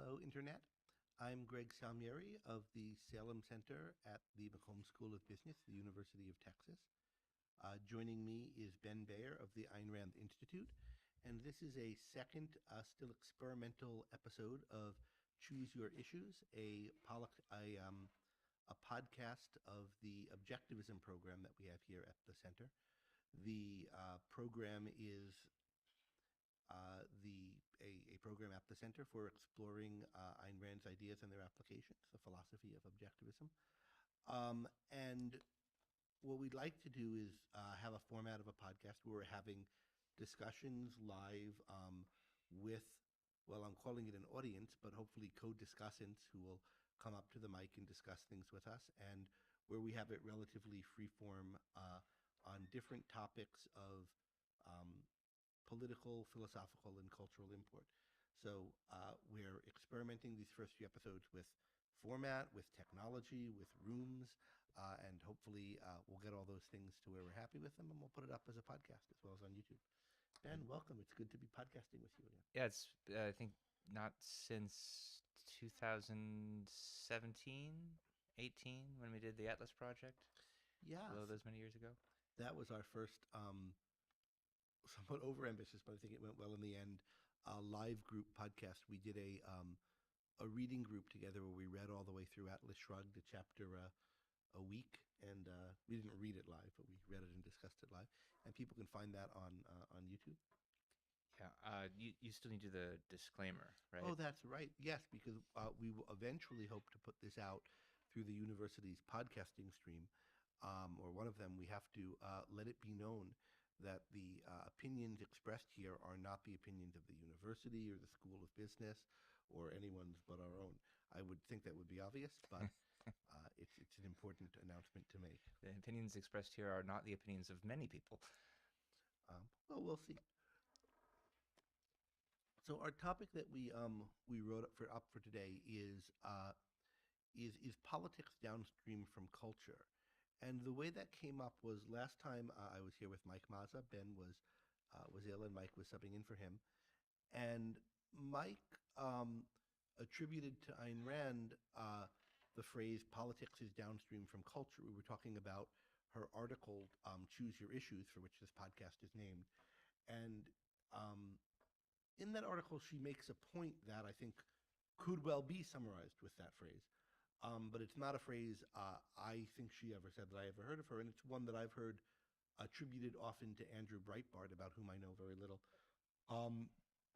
Hello, Internet. I'm Greg Salmieri of the Salem Center at the McCombs School of Business, the University of Texas. Joining me is Ben Bayer of the Ayn Rand Institute, and this is a second, still experimental episode of Choose Your Issues, a podcast of the Objectivism program that we have here at the center. The program is a program at the Center for exploring Ayn Rand's ideas and their applications, the philosophy of objectivism. And what we'd like to do is have a format of a podcast where we're having discussions live with, well, I'm calling it an audience, but hopefully co-discussants who will come up to the mic and discuss things with us, and where we have it relatively free-form on different topics of political, philosophical, and cultural import. So we're experimenting these first few episodes with format, with technology, with rooms, and hopefully we'll get all those things to where we're happy with them, and we'll put it up as a podcast as well as on YouTube. Ben, welcome. It's good to be podcasting with you again. Yeah, it's I think not since 2017, 18 when we did the Atlas project. Yeah, Those many years ago. That was our first, somewhat overambitious, but I think it went well in the end. Live group podcast. We did a reading group together where we read all the way through Atlas Shrugged, a chapter a week, and we didn't read it live, but we read it and discussed it live. And people can find that on YouTube. Yeah, you still need to do the disclaimer, right? Oh, that's right. Yes, because we will eventually hope to put this out through the university's podcasting stream, or one of them. We have to let it be known that the opinions expressed here are not the opinions of the university or the School of Business or anyone's but our own. I would think that would be obvious, but it's an important announcement to make. The opinions expressed here are not the opinions of many people. Well, we'll see. So our topic that we wrote up for today is politics downstream from culture. And the way that came up was last time I was here with Mike Mazza. Ben was ill, and Mike was subbing in for him. And Mike attributed to Ayn Rand the phrase "politics is downstream from culture." We were talking about her article, "Choose Your Issues," for which this podcast is named. And in that article, she makes a point that I think could well be summarized with that phrase. But it's not a phrase I think she ever said that I ever heard of her, and it's one that I've heard attributed often to Andrew Breitbart, about whom I know very little,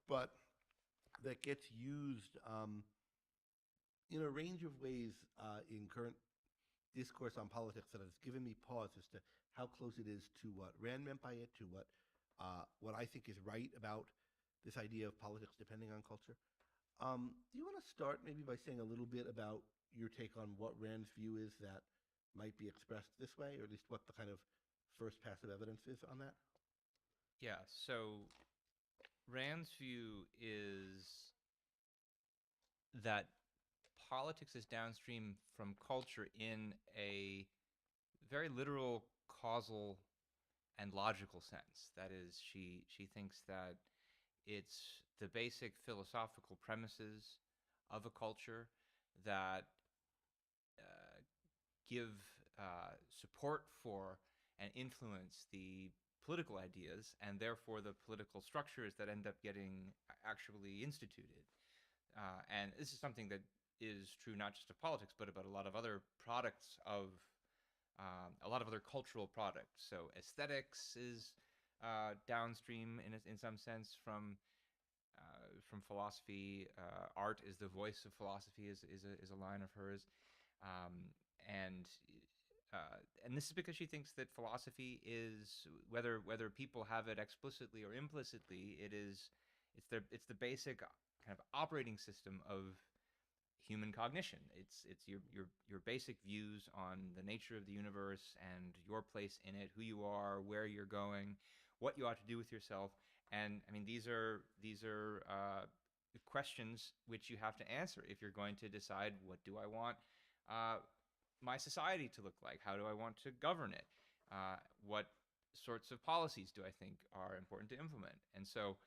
but that gets used in a range of ways in current discourse on politics that has given me pause as to how close it is to what Rand meant by it, to what I think is right about this idea of politics depending on culture. Do you want to start maybe by saying a little bit about your take on what Rand's view is that might be expressed this way, or at least what the kind of first pass of evidence is on that? Yeah, so Rand's view is that politics is downstream from culture in a very literal, causal, and logical sense. That is, she thinks that it's the basic philosophical premises of a culture that give support for and influence the political ideas, and therefore the political structures that end up getting actually instituted. And this is something that is true not just of politics, but about a lot of other products of a lot of other cultural products. So aesthetics is downstream in some sense from philosophy. Art is the voice of philosophy is a line of hers, and this is because she thinks that philosophy is, whether people have it explicitly or implicitly, it's the basic kind of operating system of human cognition. It's your basic views on the nature of the universe and your place in it, who you are, where you're going, what you ought to do with yourself. And I mean, these are questions which you have to answer if you're going to decide, what do I want my society to look like? How do I want to govern it? What sorts of policies do I think are important to implement? And so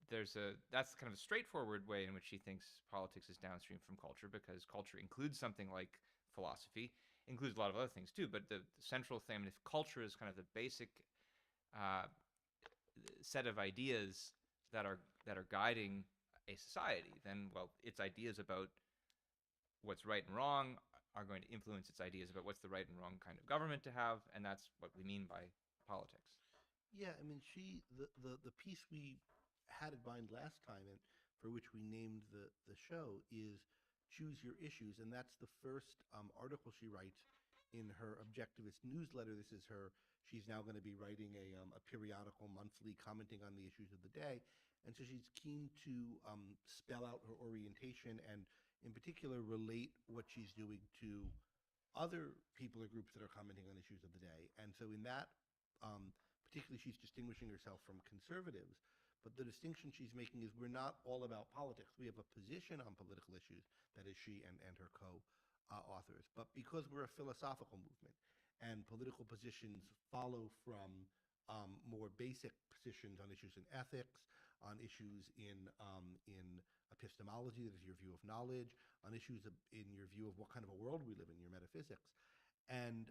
that's kind of a straightforward way in which she thinks politics is downstream from culture, because culture includes something like philosophy, includes a lot of other things too. But the central thing, I mean, if culture is kind of the basic uh, set of ideas that are guiding a society, then well, its ideas about what's right and wrong are going to influence its ideas about what's the right and wrong kind of government to have, and that's what we mean by politics. Yeah, I mean, the piece we had in mind last time, and for which we named the show, is Choose Your Issues. And that's the first article she writes in her Objectivist newsletter. This is her, she's now going to be writing a periodical monthly commenting on the issues of the day. And so she's keen to spell out her orientation and, in particular, relate what she's doing to other people or groups that are commenting on issues of the day. And so in that, particularly, she's distinguishing herself from conservatives. But the distinction she's making is we're not all about politics. We have a position on political issues, that is she and her co-authors. But because we're a philosophical movement and political positions follow from more basic positions on issues in ethics, on issues in epistemology, that is your view of knowledge, on issues in your view of what kind of a world we live in, your metaphysics. And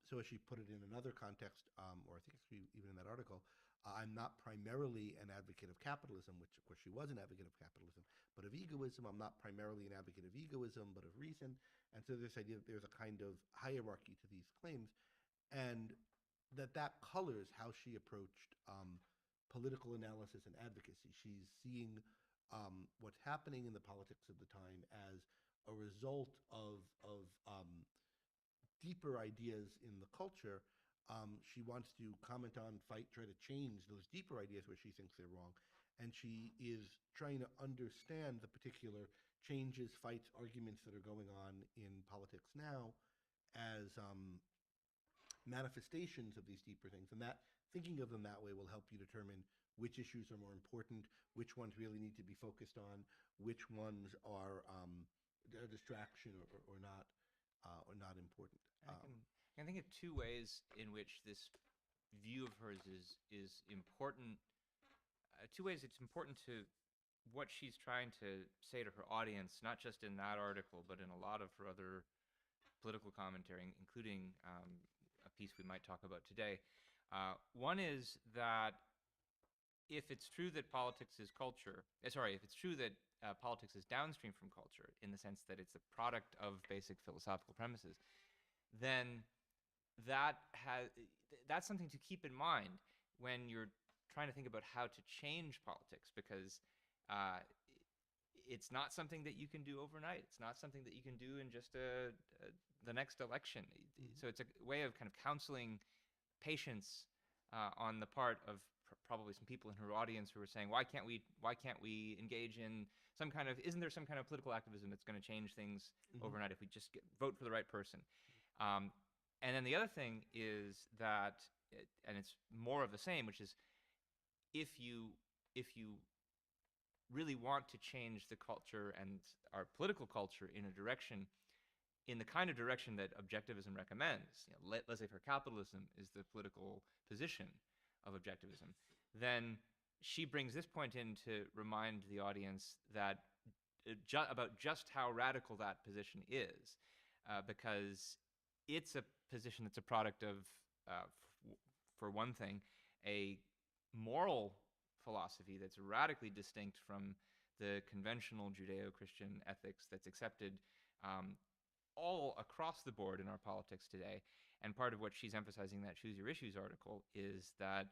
so as she put it in another context, or I think it's even in that article, I'm not primarily an advocate of capitalism, which of course she was an advocate of capitalism, but of egoism. I'm not primarily an advocate of egoism, but of reason. And so this idea that there's a kind of hierarchy to these claims, and that colors how she approached political analysis and advocacy. She's seeing what's happening in the politics of the time as a result of deeper ideas in the culture. She wants to comment on, fight, try to change those deeper ideas where she thinks they're wrong. And she is trying to understand the particular changes, fights, arguments that are going on in politics now as manifestations of these deeper things. And that thinking of them that way will help you determine which issues are more important, which ones really need to be focused on, which ones are a distraction or not important. I can think of two ways in which this view of hers is important. Two ways it's important to what she's trying to say to her audience, not just in that article, but in a lot of her other political commentary, including a piece we might talk about today. One is that if it's true that politics is culture, if it's true that politics is downstream from culture in the sense that it's a product of basic philosophical premises, then that's something to keep in mind when you're trying to think about how to change politics, because it's not something that you can do overnight. It's not something that you can do in just the next election. So it's a way of kind of counseling patience on the part of probably some people in her audience who are saying, why can't we engage in some kind of, isn't there some kind of political activism that's going to change things overnight if we just vote for the right person? And then the other thing is that, and it's more of the same, which is if you really want to change the culture and our political culture in a direction, in the kind of direction that Objectivism recommends, laissez-faire capitalism is the political position of Objectivism, then she brings this point in to remind the audience that about just how radical that position is, because it's a position that's a product of, for one thing, a moral philosophy that's radically distinct from the conventional Judeo-Christian ethics that's accepted all across the board in our politics today. And part of what she's emphasizing in that Choose Your Issues article is that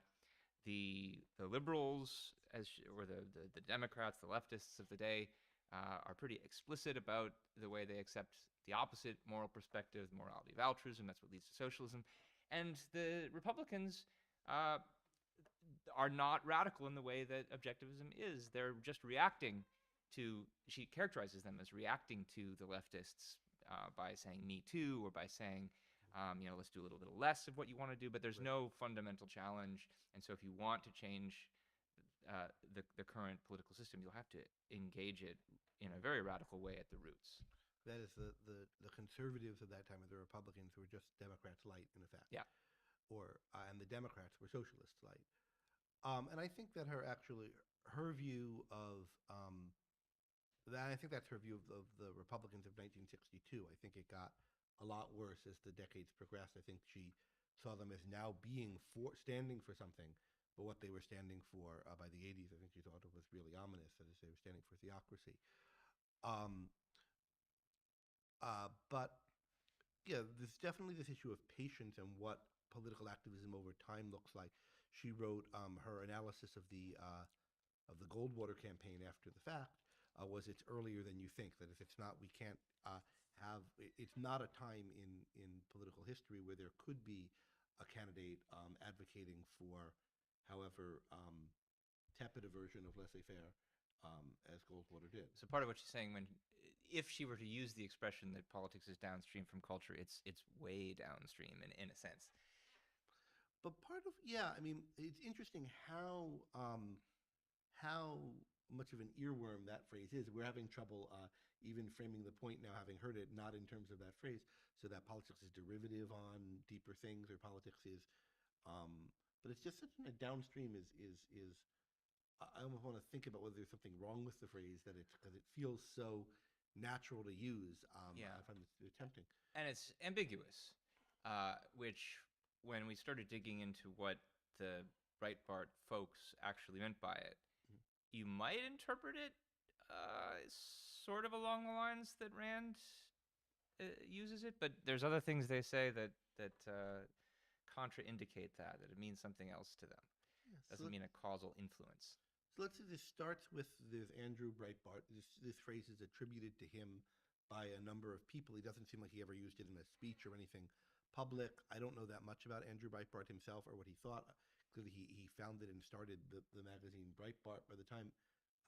the liberals, or the Democrats, the leftists of the day, are pretty explicit about the way they accept the opposite moral perspective, the morality of altruism. That's what leads to socialism. And the Republicans are not radical in the way that Objectivism is. They're just reacting to, she characterizes them as reacting to the leftists by saying Me Too, or by saying, let's do a little bit less of what you want to do, but there's no fundamental challenge. And so if you want to change the current political system, you'll have to engage it in a very radical way at the roots. That is the conservatives of that time, or the Republicans, who were just Democrats light, in effect. Yeah. And the Democrats were socialists light. And I think that her view of that. I think that's her view of the Republicans of 1962. I think it got a lot worse as the decades progressed. I think she saw them as now being standing for something, but what they were standing for by the 80s, I think she thought it was really ominous. That is, they were standing for theocracy. Um, but yeah, there's definitely this issue of patience and what political activism over time looks like. She wrote her analysis of the Goldwater campaign after the fact. Was it's earlier than you think? That if it's not, we can't have. It's not a time in political history where there could be a candidate advocating for, however tepid a version of laissez-faire as Goldwater did. So part of what she's saying, if she were to use the expression that politics is downstream from culture, it's way downstream in a sense. But part of, yeah, I mean, it's interesting how much of an earworm that phrase is. We're having trouble even framing the point now, having heard it, not in terms of that phrase, so that politics is derivative on deeper things, or politics is, but it's just such a downstream is. I almost want to think about whether there's something wrong with the phrase, that it's because it feels so natural to use. Yeah. I find it tempting. And it's ambiguous, which when we started digging into what the Breitbart folks actually meant by it, you might interpret it sort of along the lines that Rand uses it, but there's other things they say that contraindicate that it means something else to them. Yeah, Doesn't mean a causal influence. So let's say this starts with this Andrew Breitbart. This phrase is attributed to him by a number of people. He doesn't seem like he ever used it in a speech or anything public. I don't know that much about Andrew Breitbart himself or what he thought. Clearly, he founded and started the magazine Breitbart. By the time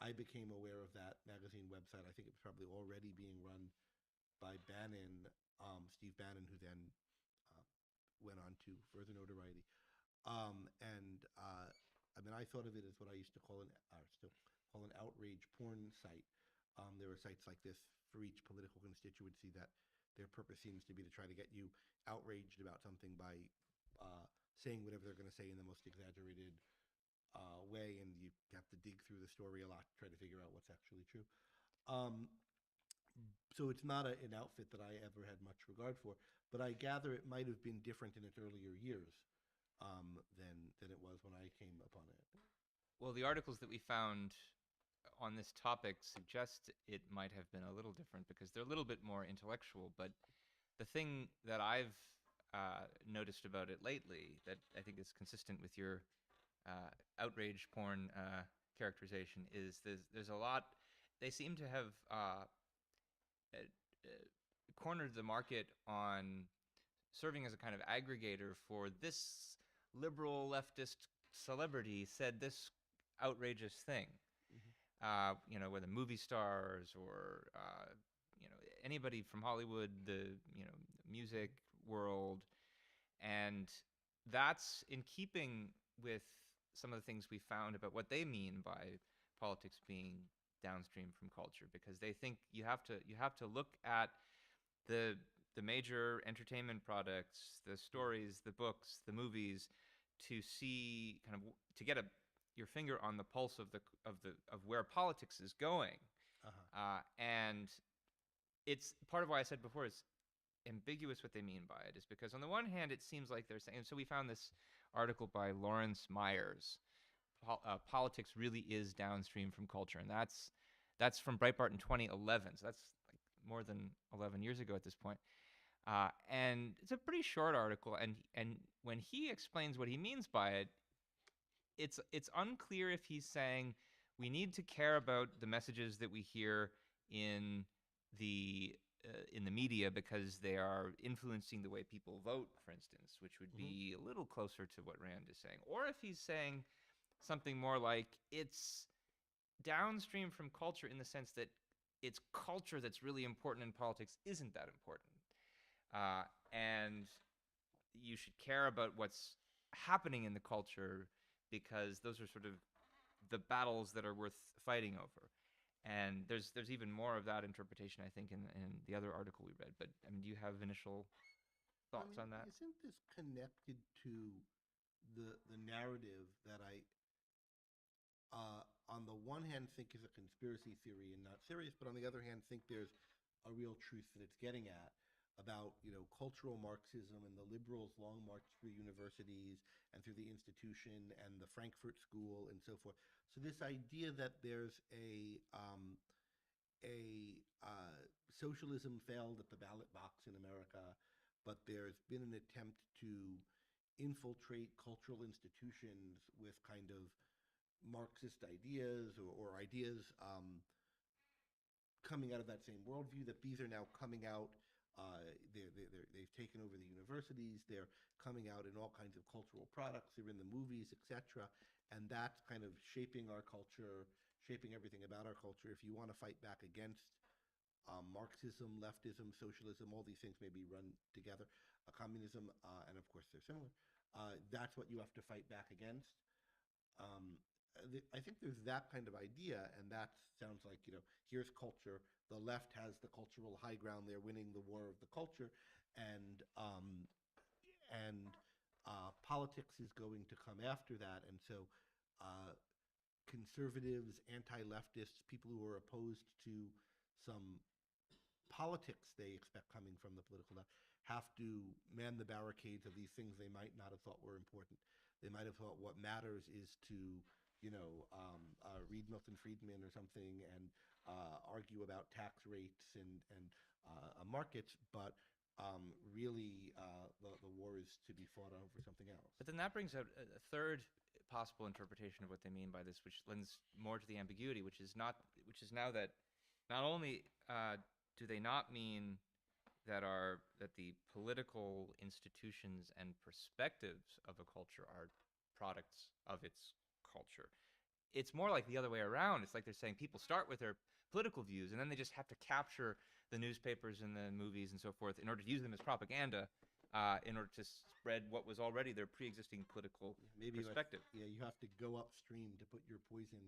I became aware of that magazine website, I think it was probably already being run by Bannon, Steve Bannon, who then went on to further notoriety. I mean, I thought of it as what I used to call still call an outrage porn site. There are sites like this for each political constituency that their purpose seems to be to try to get you outraged about something by saying whatever they're going to say in the most exaggerated way, and you have to dig through the story a lot to try to figure out what's actually true. So it's not an outfit that I ever had much regard for, but I gather it might have been different in its earlier years than it was when I came upon it. Well, the articles that we found on this topic suggest it might have been a little different because they're a little bit more intellectual. But the thing that I've noticed about it lately that I think is consistent with your outrage porn characterization is there's a lot. They seem to have cornered the market on serving as a kind of aggregator for this liberal leftist celebrity said this outrageous thing. Whether movie stars or anybody from Hollywood, the music world, and that's in keeping with some of the things we found about what they mean by politics being downstream from culture, because they think you have to look at the major entertainment products, the stories, the books, the movies, to see to get your finger on the pulse of where politics is going. And it's part of why I said before it's ambiguous what they mean by it, is because on the one hand it seems like they're saying, and so we found this article by Lawrence Myers, politics really is downstream from culture, and that's from Breitbart in 2011, so that's like more than 11 years ago at this point. And it's a pretty short article, and when he explains what he means by it, it's unclear if he's saying we need to care about the messages that we hear in the media because they are influencing the way people vote, for instance, which would be a little closer to what Rand is saying. Or if he's saying something more like it's downstream from culture in the sense that it's culture that's really important and politics isn't that important. And you should care about what's happening in the culture because those are sort of the battles that are worth fighting over. And there's even more of that interpretation, I think, in the other article we read. But I mean, do you have initial thoughts on that? Isn't this connected to the narrative that I on the one hand think is a conspiracy theory and not serious, but on the other hand think there's a real truth that it's getting at about cultural Marxism and the liberals' long march through universities and through the institution and the Frankfurt School and so forth. So this idea that there's a socialism failed at the ballot box in America, but there's been an attempt to infiltrate cultural institutions with kind of Marxist ideas or ideas coming out of that same worldview, that these are now coming out. They've taken over the universities. They're coming out in all kinds of cultural products. They're in the movies, etc. And that's kind of shaping our culture, shaping everything about our culture. If you want to fight back against Marxism, leftism, socialism, all these things maybe run together, communism, and of course they're similar. That's what you have to fight back against. I think there's that kind of idea, and that sounds like, here's culture. The left has the cultural high ground. They're winning the war of the culture, and politics is going to come after that. And so conservatives, anti-leftists, people who are opposed to some politics they expect coming from the political left have to man the barricades of these things they might not have thought were important. They might have thought what matters is to read Milton Friedman or something and argue about tax rates and markets, but really the war is to be fought over something else. But then that brings out a third possible interpretation of what they mean by this, which lends more to the ambiguity, which is now that not only do they not mean that the political institutions and perspectives of a culture are products of its culture. It's more like the other way around. It's like they're saying people start with their political views, and then they just have to capture the newspapers and the movies and so forth in order to use them as propaganda, in order to spread what was already their pre-existing political perspective. You have to go upstream to put your poison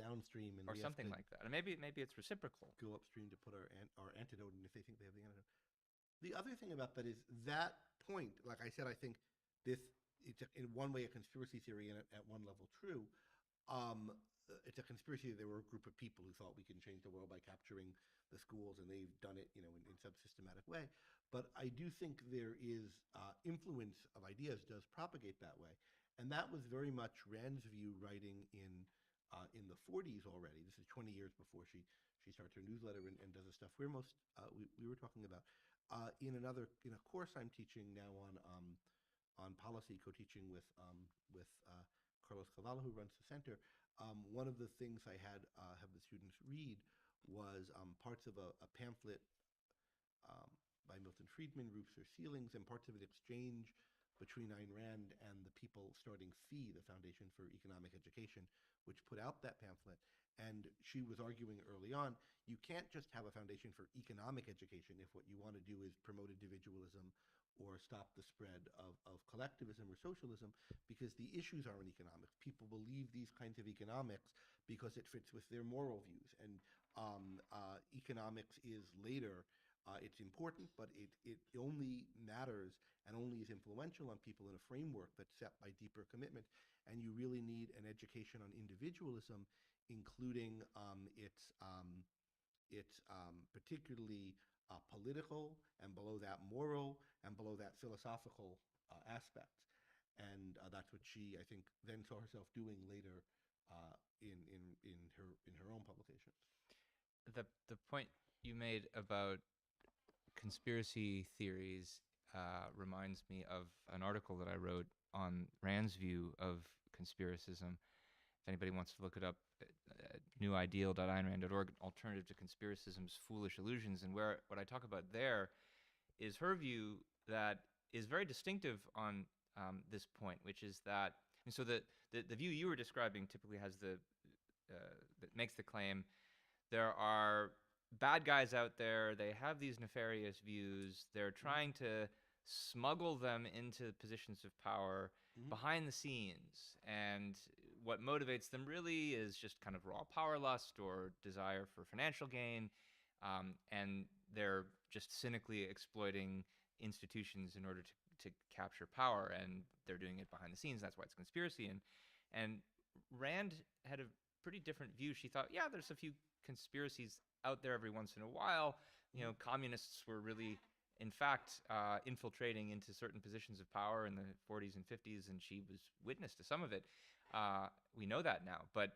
downstream, and or something like that. And maybe it's reciprocal. Go upstream to put our antidote in if they think they have the antidote. The other thing about that is that point, like I said, I think it's in one way a conspiracy theory and at one level true. It's a conspiracy that there were a group of people who thought we can change the world by capturing the schools, and they've done it, in some systematic way. But I do think there is influence of ideas does propagate that way, and that was very much Rand's view writing in the 40s already. This is 20 years before she starts her newsletter and does the stuff we were talking about. In a course I'm teaching now on policy, co-teaching with Carlos Cavallo, who runs the center. One of the things I had have the students read was parts of a pamphlet by Milton Friedman, Roofs or Ceilings, and parts of an exchange between Ayn Rand and the people starting FEE, the Foundation for Economic Education, which put out that pamphlet. And she was arguing early on, you can't just have a foundation for economic education if what you want to do is promote individualism or stop the spread of collectivism or socialism, because the issues aren't economics. People believe these kinds of economics because it fits with their moral views. And economics is later. It's important, but it only matters and only is influential on people in a framework that's set by deeper commitment. And you really need an education on individualism, including its particularly political, and below that moral, and below that philosophical aspects. And that's what she, I think, then saw herself doing later in her own publications. The point you made about conspiracy theories reminds me of an article that I wrote on Rand's view of conspiracism. If anybody wants to look it up, newideal.aynrand.org, Alternative to Conspiracism's Foolish Illusions. And what I talk about there is her view that is very distinctive on this point, which is that, and so the view you were describing typically has that makes the claim there are bad guys out there, they have these nefarious views, they're trying to smuggle them into positions of power behind the scenes, and what motivates them really is just kind of raw power lust or desire for financial gain, and they're just cynically exploiting institutions in order to capture power, and they're doing it behind the scenes. That's why it's a conspiracy. And Rand had a pretty different view. She thought, yeah, there's a few conspiracies out there every once in a while. You know, communists were really, in fact, infiltrating into certain positions of power in the 40s and 50s, and she was witness to some of it. We know that now, but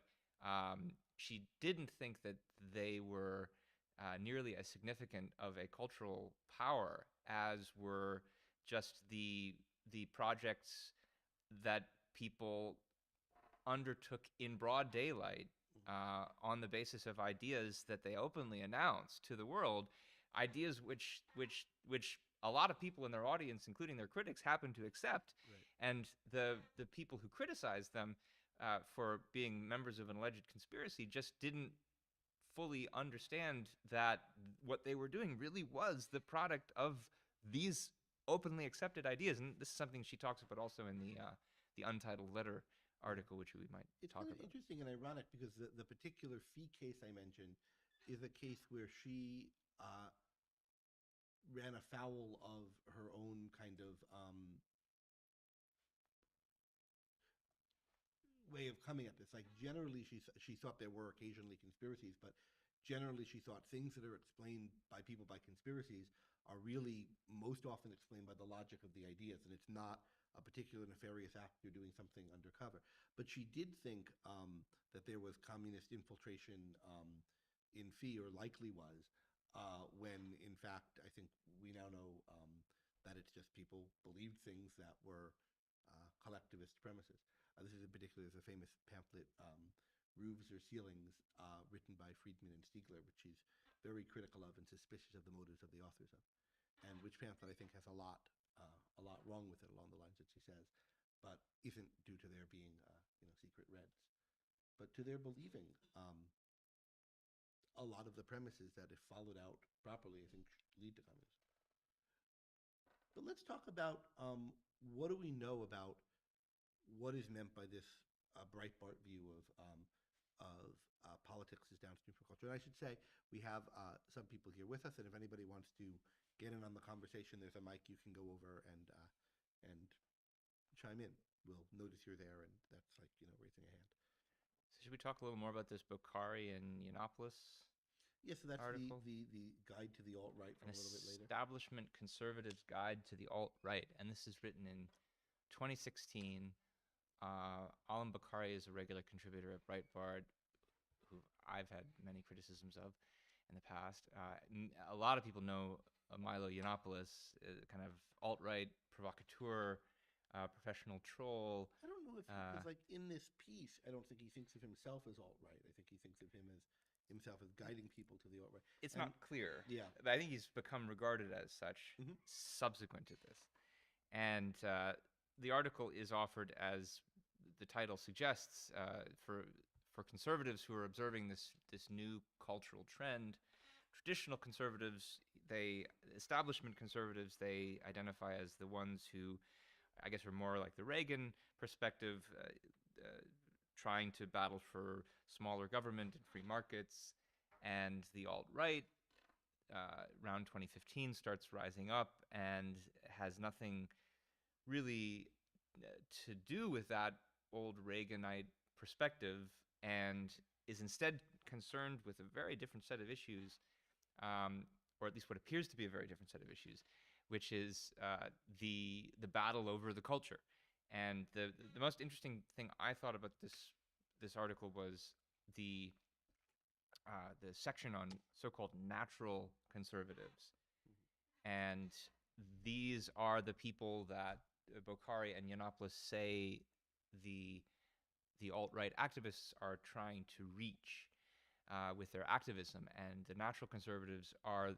she didn't think that they were nearly as significant of a cultural power as were just the projects that people undertook in broad daylight on the basis of ideas that they openly announced to the world, ideas which a lot of people in their audience, including their critics, happen to accept, Right. and the people who criticized them for being members of an alleged conspiracy just didn't fully understand that what they were doing really was the product of these openly accepted ideas. And this is something she talks about also in the Untitled Letter article, which we might It's talk kind of about. interesting and ironic because the particular fee case I mentioned is a case where she ran afoul of her own kind of way of coming at this. Like generally, she thought there were occasionally conspiracies, but generally she thought things that are explained by people by conspiracies are really most often explained by the logic of the ideas, and it's not a particular nefarious act. You're doing something undercover. But she did think that there was communist infiltration in Fee, or likely was, when in fact I think we now know that it's just people believed things that were collectivist premises. This is in particular, there's a famous pamphlet, Roofs or Ceilings, written by Friedman and Stiegler, which she's very critical of and suspicious of the motives of the authors of, and which pamphlet I think has a lot wrong with it along the lines that she says, but isn't due to their being, secret Reds, but to their believing a lot of the premises that, if followed out properly, I think lead to communism. But let's talk about what do we know about what is meant by this Breitbart view of politics as downstream from culture. And I should say we have some people here with us, and if anybody wants to get in on the conversation, there's a mic you can go over and chime in. We'll notice you're there, and that's like raising a hand. So should we talk a little more about this Bokhari and Yiannopoulos Yeah, so that's article? the guide to the alt right An from a little bit later. establishment conservative's guide to the alt right, and this is written in 2016. Alam Bokhari is a regular contributor at Breitbart, who I've had many criticisms of in the past. A lot of people know Milo Yiannopoulos, kind of alt right provocateur, professional troll. I don't know if because like in this piece, I don't think he thinks of himself as alt right. I think he thinks of himself as guiding people to the alt right. It's And not clear. yeah, But I think he's become regarded as such hmm subsequent to this. And the article is offered, as the title suggests, for conservatives who are observing this new cultural trend. Traditional conservatives, establishment conservatives, they identify as the ones who, I guess, are more like the Reagan perspective, trying to battle for smaller government and free markets. And the alt right, around 2015, starts rising up and has nothing really to do with that old Reaganite perspective, and is instead concerned with a very different set of issues, or at least what appears to be a very different set of issues, which is the battle over the culture. And the most interesting thing I thought about this article was the section on so-called natural conservatives, and these are the people that Bokhari and Yiannopoulos say the alt-right activists are trying to reach with their activism, and the natural conservatives are,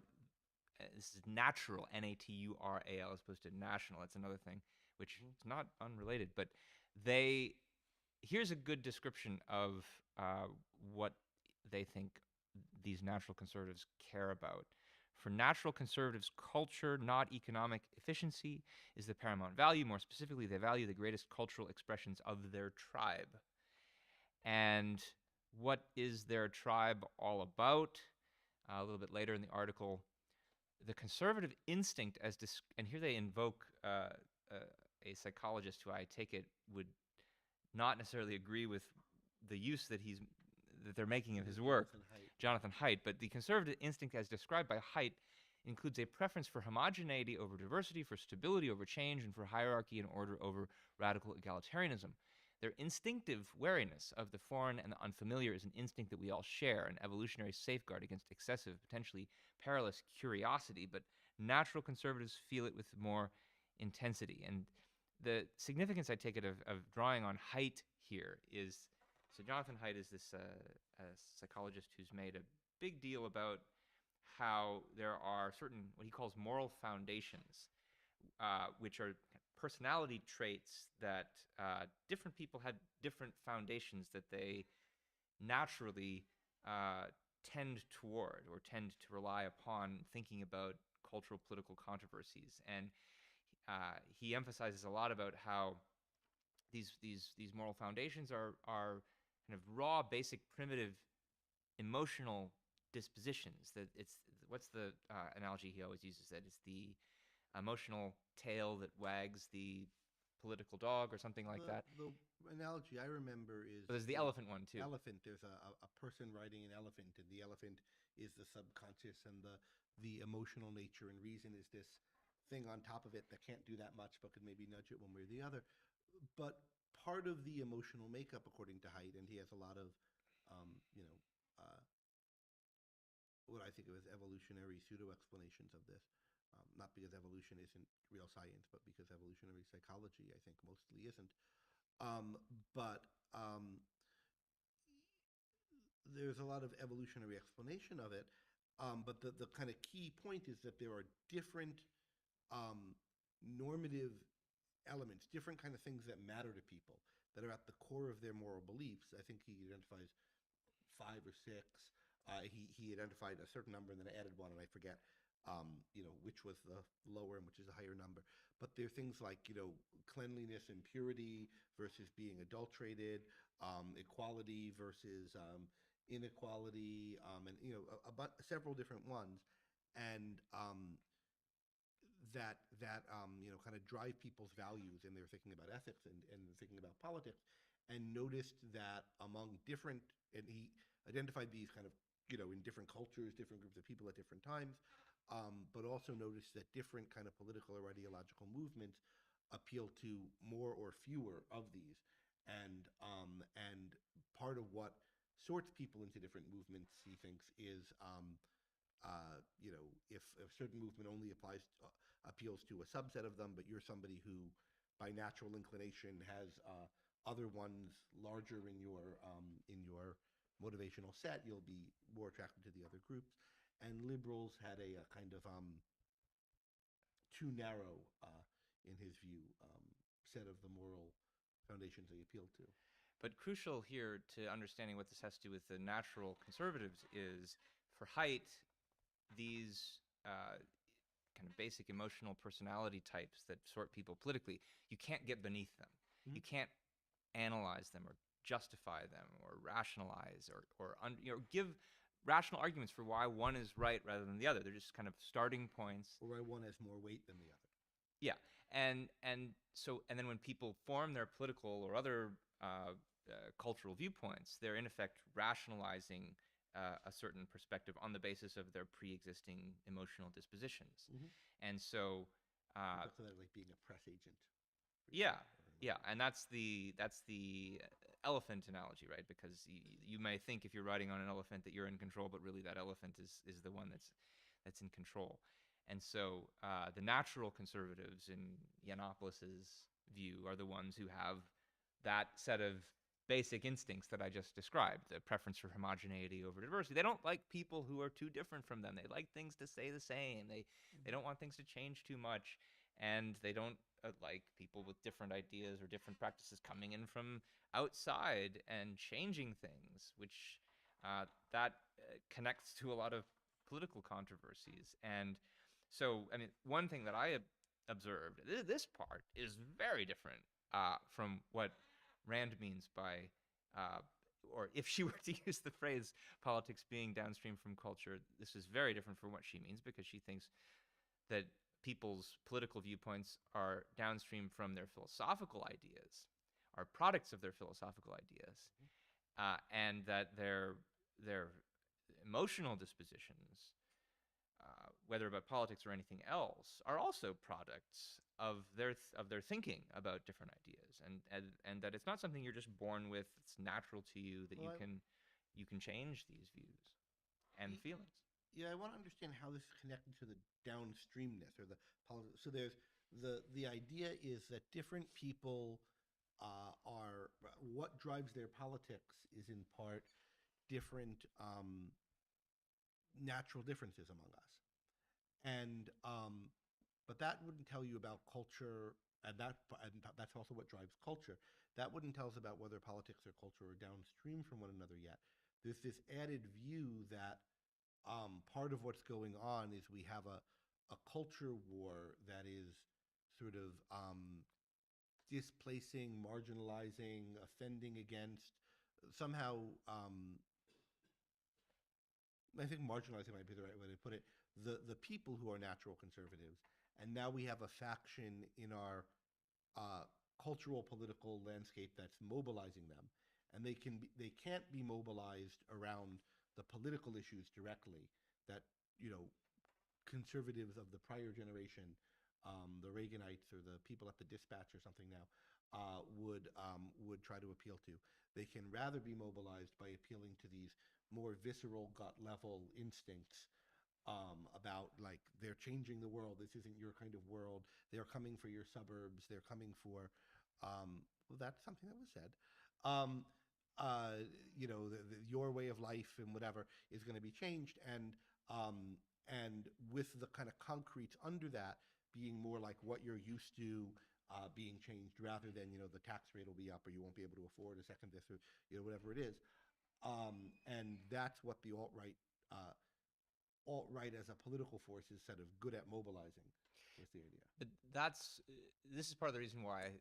this is natural, Natural, as opposed to national. That's another thing, which is not unrelated, but here's a good description of what they think these natural conservatives care about. For natural conservatives, culture, not economic efficiency, is the paramount value. More specifically, they value the greatest cultural expressions of their tribe. And what is their tribe all about? A little bit later in the article, the conservative instinct, and here they invoke a psychologist who I take it would not necessarily agree with the use that he's that they're making of his work, Jonathan Haidt. But the conservative instinct, as described by Haidt, includes a preference for homogeneity over diversity, for stability over change, and for hierarchy and order over radical egalitarianism. Their instinctive wariness of the foreign and the unfamiliar is an instinct that we all share, an evolutionary safeguard against excessive, potentially perilous curiosity, but natural conservatives feel it with more intensity. And the significance, I take it, of drawing on Haidt here is, so Jonathan Haidt is this a psychologist who's made a big deal about how there are certain, what he calls moral foundations, which are personality traits that different people had different foundations that they naturally tend toward or tend to rely upon thinking about cultural political controversies. And he emphasizes a lot about how these moral foundations are kind of raw, basic, primitive, emotional dispositions. That it's, what's the analogy he always uses? That it's the emotional tail that wags the political dog, or something like that. The analogy I remember is... But there's the elephant one, too. Elephant, there's a person riding an elephant, and the elephant is the subconscious, and the emotional nature and reason is this thing on top of it that can't do that much but could maybe nudge it one way or the other. But part of the emotional makeup, according to Haidt, and he has a lot of, what I think of as evolutionary pseudo-explanations of this, not because evolution isn't real science, but because evolutionary psychology, I think, mostly isn't. There's a lot of evolutionary explanation of it, but the kind of key point is that there are different normative elements, different kind of things that matter to people, that are at the core of their moral beliefs. I think he identifies 5 or 6. He identified a certain number, and then I added one, and I forget, which was the lower and which is the higher number. But there are things like, cleanliness and purity versus being adulterated, equality versus inequality, and several different ones, and that kind of drive people's values in their thinking about ethics and thinking about politics. And noticed that among different, and he identified these kind of in different cultures, different groups of people at different times, but also noticed that different kind of political or ideological movements appeal to more or fewer of these, and part of what sorts people into different movements, he thinks, is if a certain movement only appeals to a subset of them, but you're somebody who by natural inclination has other ones larger in your motivational set, you'll be more attracted to the other groups. And liberals had a kind of too narrow, in his view, set of the moral foundations they appealed to. But crucial here to understanding what this has to do with the natural conservatives is, for Haidt, these kind of basic emotional personality types that sort people politically, you can't get beneath them. Mm-hmm. You can't analyze them or justify them or rationalize or give rational arguments for why one is right rather than the other. They're just kind of starting points. Or why one has more weight than the other. Yeah, and then when people form their political or other cultural viewpoints, they're in effect rationalizing a certain perspective on the basis of their pre-existing emotional dispositions. Mm-hmm. And so that's like being a press agent. Yeah, and that's the elephant analogy, right? Because you may think, if you're riding on an elephant, that you're in control, but really that elephant is the one that's in control. And so the natural conservatives, in Yiannopoulos' view, are the ones who have that set of basic instincts that I just described, the preference for homogeneity over diversity. They don't like people who are too different from them. They like things to stay the same. They don't want things to change too much, and they don't like people with different ideas or different practices coming in from outside and changing things, which that connects to a lot of political controversies. And so, I mean, one thing that I observed, this part is very different from what Rand means by, or if she were to use the phrase politics being downstream from culture, this is very different from what she means, because she thinks that people's political viewpoints are downstream from their philosophical ideas, are products of their philosophical ideas. and that their emotional dispositions, whether about politics or anything else, are also products of their thinking about different ideas, and that it's not something you're just born with. It's natural to you that Well, you can change these views and y- feelings. yeah, I want to understand how this is connected to the downstreamness or the politics. So there's the idea is that different people are what drives their politics is in part different natural differences among us, and but that wouldn't tell you about culture, and that's also what drives culture. That wouldn't tell us about whether politics or culture are downstream from one another yet. There's this added view that part of what's going on is we have a culture war that is sort of displacing, marginalizing, offending against, somehow. I think marginalizing might be the right way to put it. The people who are natural conservatives, and now we have a faction in our uh, cultural political landscape that's mobilizing them, and they can't be mobilized around the political issues directly that you know conservatives of the prior generation, the Reaganites or the people at the Dispatch or something now, would try to appeal to. They can rather be mobilized by appealing to these more visceral gut level instincts about like they're changing the world. This isn't your kind of world. They're coming for your suburbs. They're coming for. Well, that's something that was said. Um, your way of life and whatever is going to be changed, and with the kind of concretes under that being more like what you're used to being changed rather than the tax rate will be up or you won't be able to afford a second this or whatever it is, and that's what the alt right as a political force is sort of good at mobilizing. Was the idea? But that's this is part of the reason why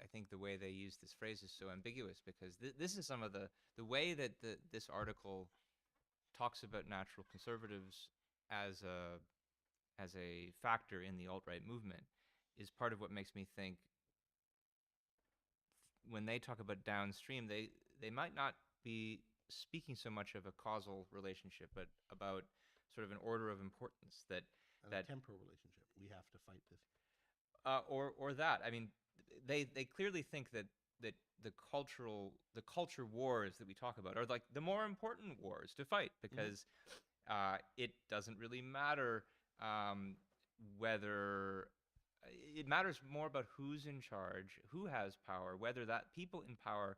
I think the way they use this phrase is so ambiguous, because this is some of the way that this article talks about natural conservatives as a factor in the alt right movement is part of what makes me think when they talk about downstream, they might not be speaking so much of a causal relationship, but about sort of an order of importance that And that a temporal relationship. We have to fight this. or that. I mean, they clearly think that the culture wars that we talk about are like the more important wars to fight, Mm-hmm. because it doesn't really matter whether it matters more about who's in charge, who has power, whether that people in power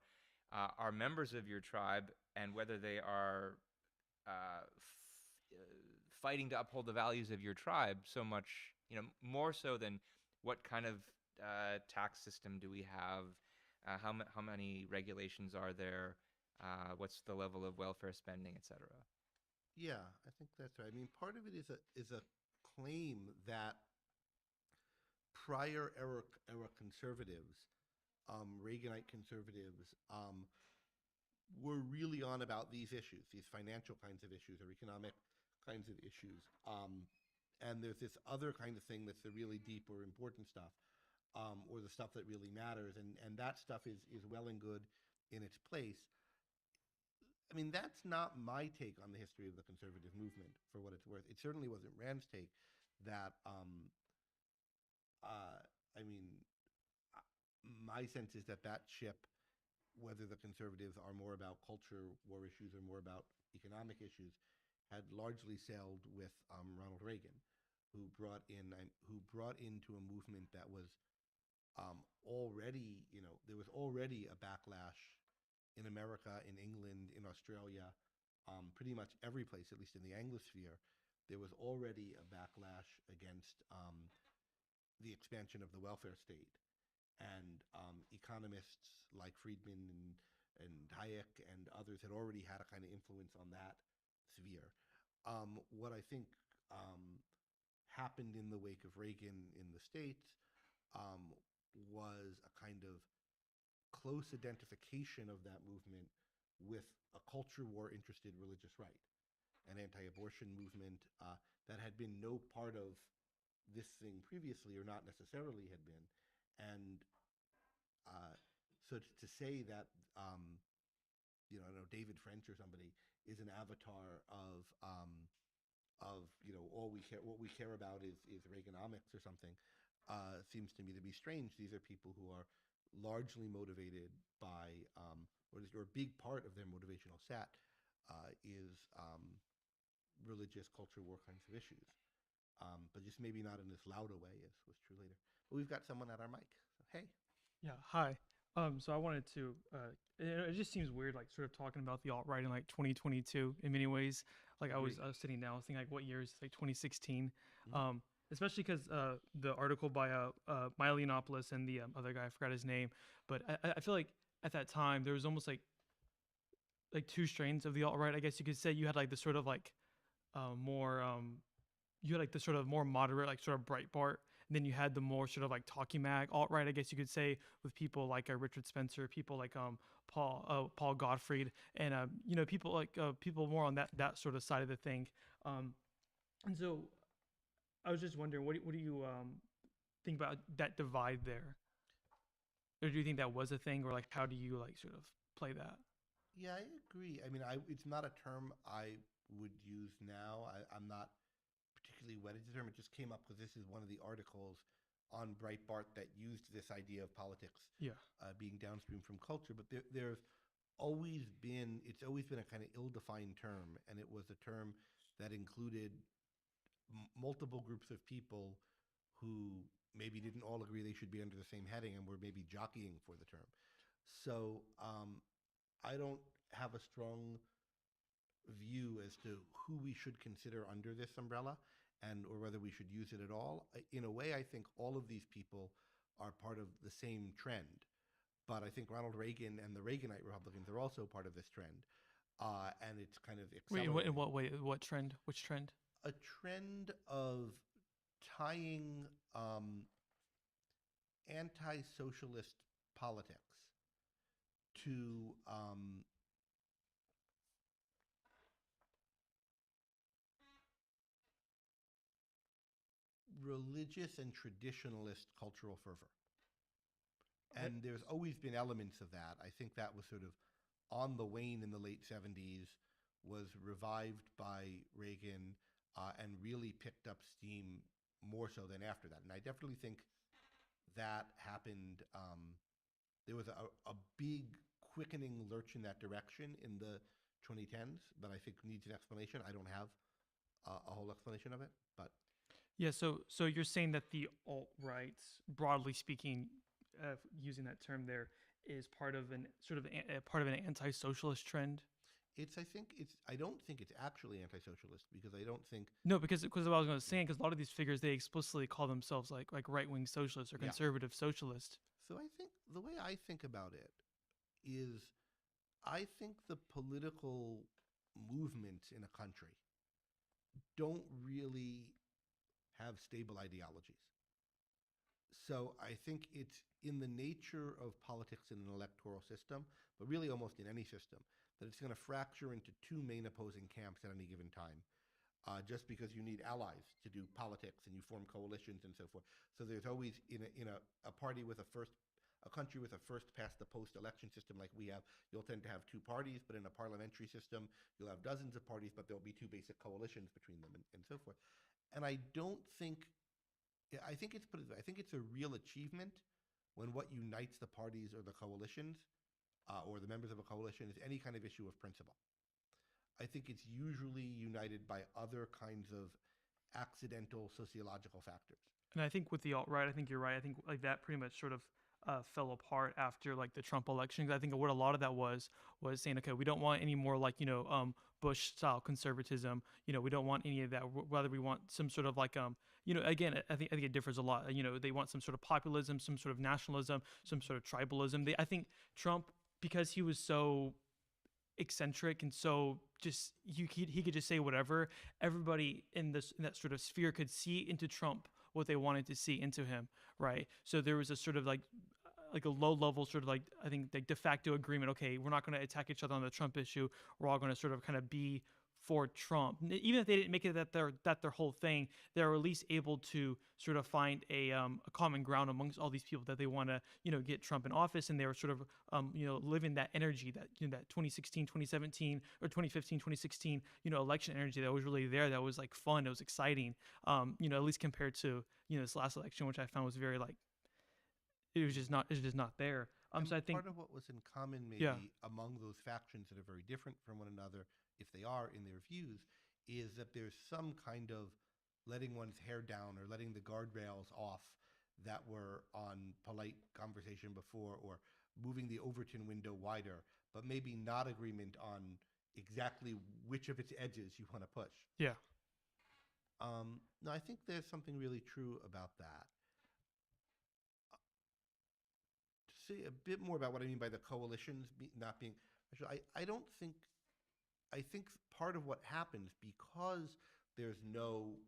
are members of your tribe, and whether they are fighting to uphold the values of your tribe so much, more so than what kind of tax system do we have, how many regulations are there, what's the level of welfare spending, etc. Yeah, I think that's right. I mean, part of it is a claim that prior era conservatives, Reaganite conservatives, were really on about these issues, these financial kinds of issues or economic kinds of issues. And there's this other kind of thing that's the really deep or important stuff, or the stuff that really matters, and that stuff is well and good in its place. I mean, that's not my take on the history of the conservative movement, for what it's worth. It certainly wasn't Rand's take. That I mean, uh, my sense is that that ship, whether the conservatives are more about culture war issues or more about economic issues, had largely sailed with Ronald Reagan, who brought into a movement that was already, there was already a backlash in America, in England, in Australia, pretty much every place, at least in the Anglosphere. There was already a backlash against the expansion of the welfare state, and economists like Friedman and Hayek and others had already had a kind of influence on that sphere. What I think happened in the wake of Reagan in the States um, was a kind of close identification of that movement with a culture war interested religious right, an anti-abortion movement that had been no part of this thing previously, or not necessarily had been. And so to say that I don't know, David French or somebody is an avatar of all we care what we care about is Reaganomics or something, seems to me to be strange. These are people who are largely motivated by or a big part of their motivational set is religious, culture, war kinds of issues, but just maybe not in this louder way as was true later. But we've got someone at our mic. So, hey. Yeah, hi. So I wanted to. It just seems weird, like sort of talking about the alt right in like 2022 in many ways. Like I was sitting down, I was thinking like, what year is it? Like 2016. Especially because the article by Milo Yiannopoulos and the other guy, I forgot his name, but I feel like at that time there was almost like two strains of the alt right. I guess you could say you had like the sort of like more you had like the sort of more moderate, like sort of Breitbart. And then you had the more sort of like talking mag alt right, I guess you could say, with people like Richard Spencer, people like Paul Gottfried, and people like people more on that sort of side of the thing. And so I was just wondering, what do you think about that divide there? Or do you think that was a thing, or like how do you like sort of play that? Yeah, I agree. I mean, it's not a term I would use now. I'm not particularly wedded to the term. It just came up because this is one of the articles on Breitbart that used this idea of politics being downstream from culture. But there's always been, it's always been a kind of ill-defined term, and it was a term that included multiple groups of people who maybe didn't all agree they should be under the same heading and were maybe jockeying for the term. So I don't have a strong view as to who we should consider under this umbrella or whether we should use it at all. In a way, I think all of these people are part of the same trend. But I think Ronald Reagan and the Reaganite Republicans are also part of this trend. And it's kind of accelerating. Wait, in what way? What trend? Which trend? A trend of tying anti-socialist politics to religious and traditionalist cultural fervor. And there's always been elements of that. I think that was sort of on the wane in the late 70s, was revived by Reagan, and really picked up steam more so than after that. And I definitely think that happened. There was a big quickening lurch in that direction in the 2010s that I think needs an explanation. I don't have a whole explanation of it, but yeah. So you're saying that the alt right, broadly speaking, using that term there, is part of an sort of part of an anti-socialist trend. I don't think it's actually anti-socialist, because I don't think. No, because what I was going to say, because a lot of these figures, they explicitly call themselves like right-wing socialists or conservative socialists. So I think the way I think about it is, I think the political movements in a country don't really have stable ideologies. So I think it's in the nature of politics in an electoral system, but really almost in any system, that it's going to fracture into two main opposing camps at any given time, just because you need allies to do politics and you form coalitions and so forth. So there's always in a party with a country with a first past the post election system like we have, you'll tend to have two parties, but in a parliamentary system, you'll have dozens of parties, but there'll be two basic coalitions between them and so forth. And I think it's a real achievement when what unites the parties or the coalitions or the members of a coalition is any kind of issue of principle. I think it's usually united by other kinds of accidental sociological factors. And I think with the alt-right, I think you're right. I think like that pretty much sort of fell apart after like the Trump election. I think what a lot of that was saying, okay, we don't want any more like, Bush-style conservatism. We don't want any of that. Whether we want some sort of like, again, I think it differs a lot. They want some sort of populism, some sort of nationalism, some sort of tribalism. I think Trump, because he was so eccentric and so just he could just say whatever, everybody in that sort of sphere could see into Trump what they wanted to see into him, right? So there was a sort of like a low level sort of like, I think, like de facto agreement. Okay, we're not going to attack each other on the Trump issue. We're all going to sort of kind of be for Trump. Even if they didn't make it that their whole thing, they're at least able to sort of find a common ground amongst all these people that they want to get Trump in office, and they were sort of living that energy that that 2016, 2017, or 2015, 2016 election energy that was really there. That was like fun. It was exciting. At least compared to this last election, which I found was very like it was just not there. So I think part of what was in common maybe Yeah. among those factions that are very different from one another, if they are in their views, is that there's some kind of letting one's hair down or letting the guardrails off that were on polite conversation before, or moving the Overton window wider, but maybe not agreement on exactly which of its edges you want to push. Yeah. No, I think there's something really true about that. To say a bit more about what I mean by the coalitions not being, actually, I don't think, I think part of what happens, because there's no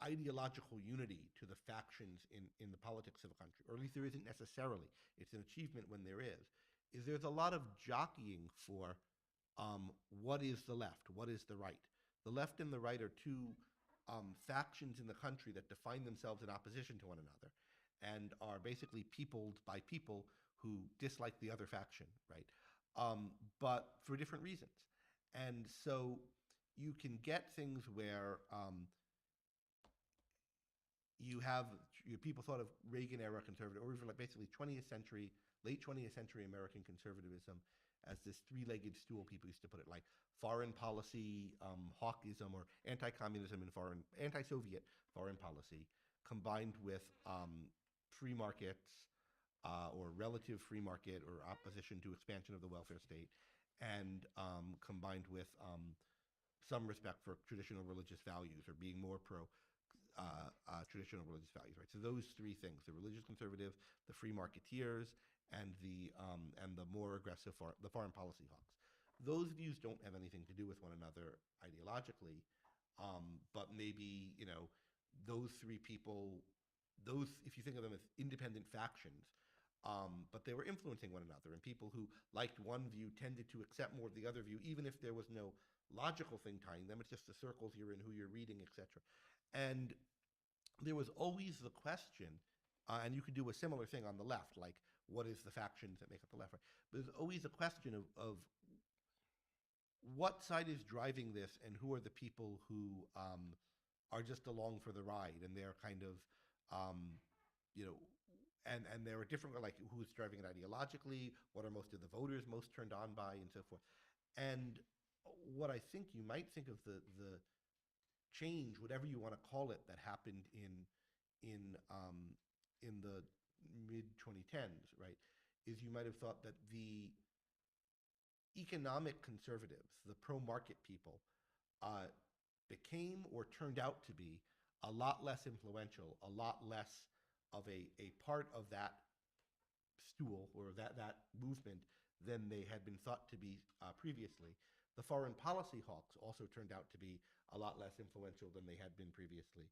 ideological unity to the factions in the politics of a country, or at least there isn't necessarily. It's an achievement when there is there's a lot of jockeying for what is the left, what is the right. The left and the right are two factions in the country that define themselves in opposition to one another, and are basically peopled by people who dislike the other faction, right? But for different reasons. And so you can get things where you have people thought of Reagan era conservative, or even like basically 20th century, late 20th century American conservatism as this three-legged stool. People used to put it like foreign policy, hawkism, or anti-communism and anti-Soviet foreign policy, combined with free markets, or relative free market, or opposition to expansion of the welfare state, and combined with some respect for traditional religious values, or being more pro traditional religious values, right? So those three things: the religious conservative, the free marketeers, and the more aggressive the foreign policy hawks. Those views don't have anything to do with one another ideologically, but maybe those three people, those, if you think of them as independent factions, but they were influencing one another, and people who liked one view tended to accept more of the other view, even if there was no logical thing tying them. It's just the circles you're in, who you're reading, etc. And there was always the question, and you could do a similar thing on the left, like what is the factions that make up the left, right? But there's always a question of what side is driving this, and who are the people who are just along for the ride, and they're kind of, and there are different, like who's driving it ideologically, what are most of the voters most turned on by, and so forth. And what I think you might think of the change, whatever you want to call it, that happened in the mid 2010s, right, is you might have thought that the economic conservatives, the pro-market people, became or turned out to be a lot less influential, a lot less of a part of that stool, or that movement, than they had been thought to be previously. The foreign policy hawks also turned out to be a lot less influential than they had been previously.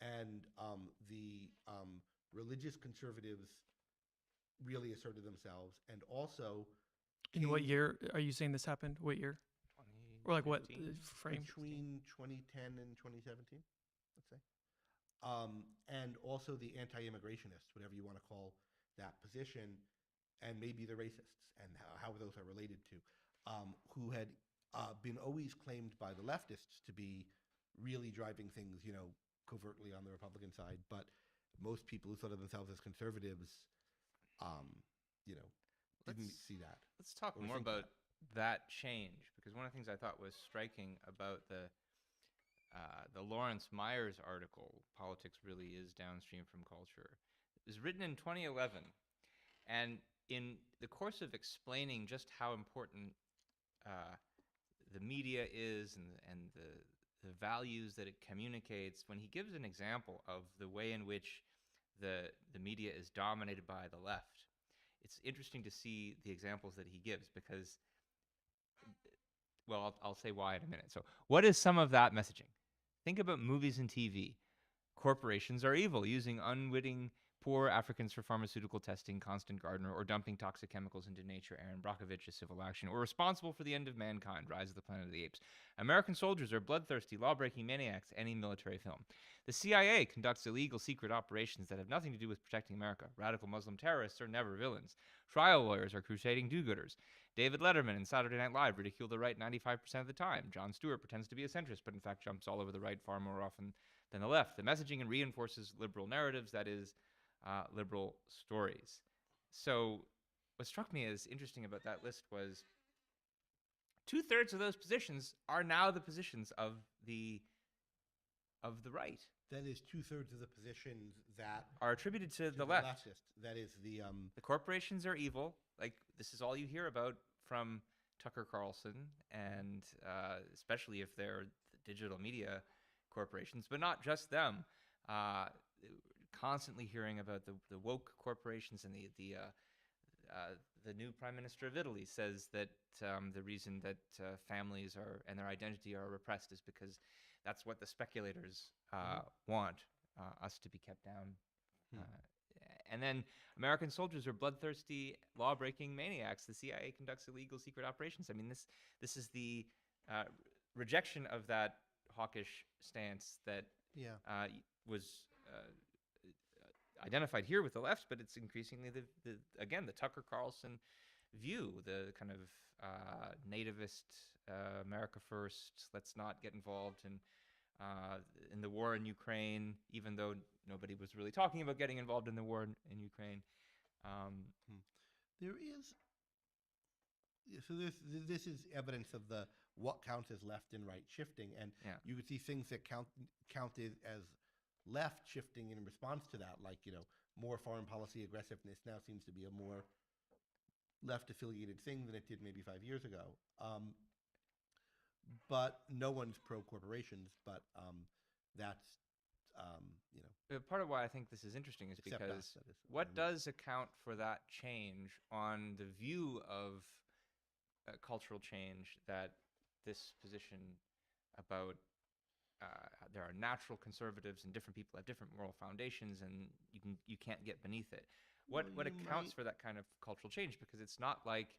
And the religious conservatives really asserted themselves, and also In what year are you saying this happened? What year? Or like what frame? between 2010 and 2017, let's say. And also the anti-immigrationists, whatever you want to call that position, and maybe the racists, and how those are related to, who had been always claimed by the leftists to be really driving things, covertly on the Republican side, but most people who thought of themselves as conservatives, didn't see that. Let's talk Or more think about that change, because one of the things I thought was striking about the Lawrence Myers article, "Politics Really Is Downstream from Culture," it was written in 2011, and in the course of explaining just how important the media is, and the values that it communicates, when he gives an example of the way in which the media is dominated by the left, it's interesting to see the examples that he gives, because, well, I'll say why in a minute. So what is some of that messaging? Think about movies and TV. Corporations are evil, using unwitting poor Africans for pharmaceutical testing, Constant Gardner, or dumping toxic chemicals into nature, Aaron Brockovich, A Civil Action, or Responsible for the End of Mankind, Rise of the Planet of the Apes. American soldiers are bloodthirsty, law-breaking maniacs, any military film. The CIA conducts illegal secret operations that have nothing to do with protecting America. Radical Muslim terrorists are never villains. Trial lawyers are crusading do-gooders. David Letterman in Saturday Night Live ridicule the right 95% of the time. Jon Stewart pretends to be a centrist, but in fact jumps all over the right far more often than the left. The messaging and reinforces liberal narratives, that is, liberal stories. So what struck me as interesting about that list was 2/3 of those positions are now the positions of the right. That is 2/3 of the positions that Are attributed to the left. left. Leftist. That is the The corporations are evil. Like, this is all you hear about from Tucker Carlson, and especially if they're the digital media corporations, but not just them. Constantly hearing about the woke corporations, and the new prime minister of Italy says that the reason that families are and their identity are repressed is because that's what the speculators want us to be kept down. And then American soldiers are bloodthirsty, law-breaking maniacs. The CIA conducts illegal secret operations. I mean, this is the rejection of that hawkish stance that was identified here with the left, but it's increasingly the Tucker Carlson view, the kind of nativist, America first. Let's not get involved in the war in Ukraine, even though nobody was really talking about getting involved in the war in Ukraine. There is, so this is evidence of what counts as left and right shifting, and you could see things that counted as left shifting in response to that, like more foreign policy aggressiveness now seems to be a more left affiliated thing than it did maybe 5 years ago. But no one's pro corporations, but that's part of why I think this is interesting is because what does account for that change on the view of cultural change that this position about there are natural conservatives and different people have different moral foundations, and you can't get beneath it. What accounts for that kind of cultural change? Because it's not like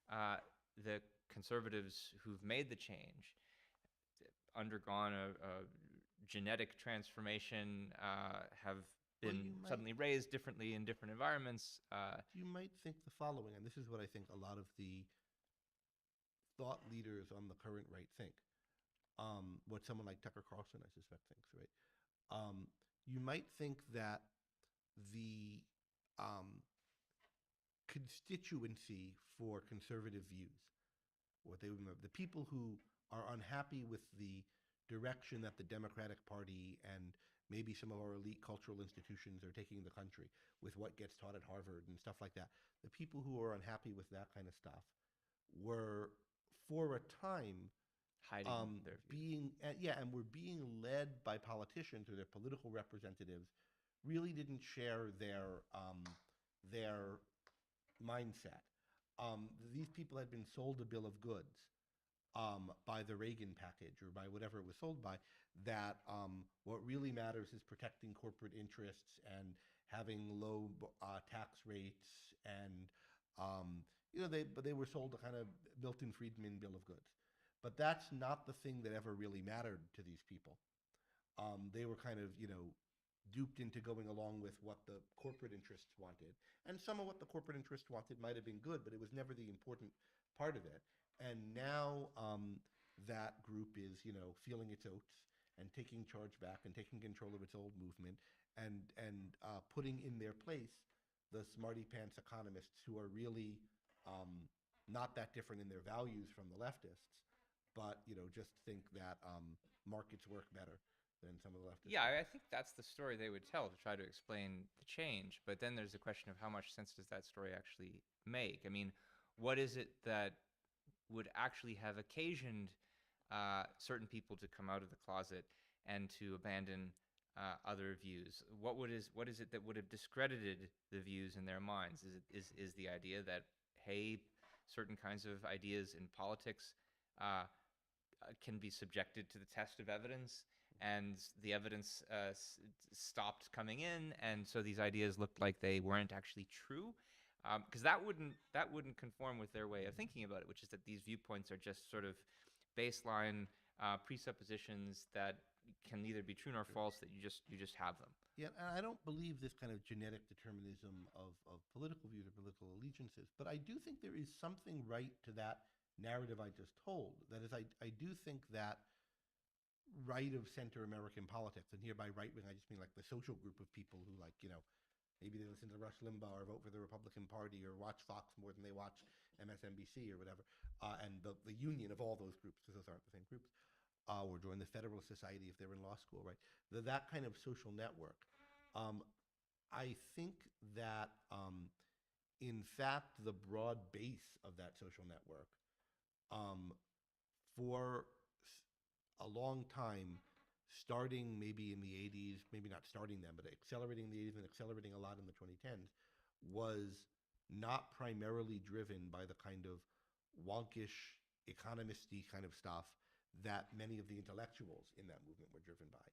the conservatives who've made the change undergone a genetic transformation, have been suddenly raised differently in different environments. You might think the following, and this is what I think a lot of the thought leaders on the current right think. What someone like Tucker Carlson, I suspect, thinks, right? You might think that the constituency for conservative views, the people who are unhappy with the direction that the Democratic Party and maybe some of our elite cultural institutions are taking the country, with what gets taught at Harvard and stuff like that, the people who are unhappy with that kind of stuff were, for a time, hiding their views. and were being led by politicians or their political representatives really didn't share their mindset. These people had been sold a bill of goods by the Reagan package or by whatever it was sold by, that what really matters is protecting corporate interests and having low tax rates, and they were sold a kind of Milton Friedman bill of goods. But that's not the thing that ever really mattered to these people. They were kind of, duped into going along with what the corporate interests wanted. And some of what the corporate interests wanted might have been good, but it was never the important part of it. And now that group is, feeling its oats and taking charge back and taking control of its old movement, and putting in their place the smarty pants economists who are really not that different in their values from the leftists, but just think that markets work better than some of the leftists. Yeah, I think that's the story they would tell to try to explain the change. But then there's the question of how much sense does that story actually make? I mean, what is it that would actually have occasioned certain people to come out of the closet and to abandon other views? What is it that would have discredited the views in their minds? Is the idea that, hey, certain kinds of ideas in politics can be subjected to the test of evidence, and the evidence stopped coming in, and so these ideas looked like they weren't actually true, because that wouldn't conform with their way of thinking about it, which is that these viewpoints are just sort of baseline presuppositions that can neither be true nor false, that you just have them. Yeah, and I don't believe this kind of genetic determinism of political views or political allegiances, but I do think there is something right to that narrative I just told. That is, I do think that right of center American politics, and here by right wing I just mean like the social group of people who, like, maybe they listen to Rush Limbaugh or vote for the Republican Party or watch Fox more than they watch MSNBC or whatever, and the union of all those groups, because those aren't the same groups, or join the Federalist Society if they're in law school, right? That kind of social network. I think that, in fact, the broad base of that social network, for a long time, starting maybe in the 80s, maybe not starting then, but accelerating in the 80s and accelerating a lot in the 2010s, was not primarily driven by the kind of wonkish, economisty kind of stuff that many of the intellectuals in that movement were driven by.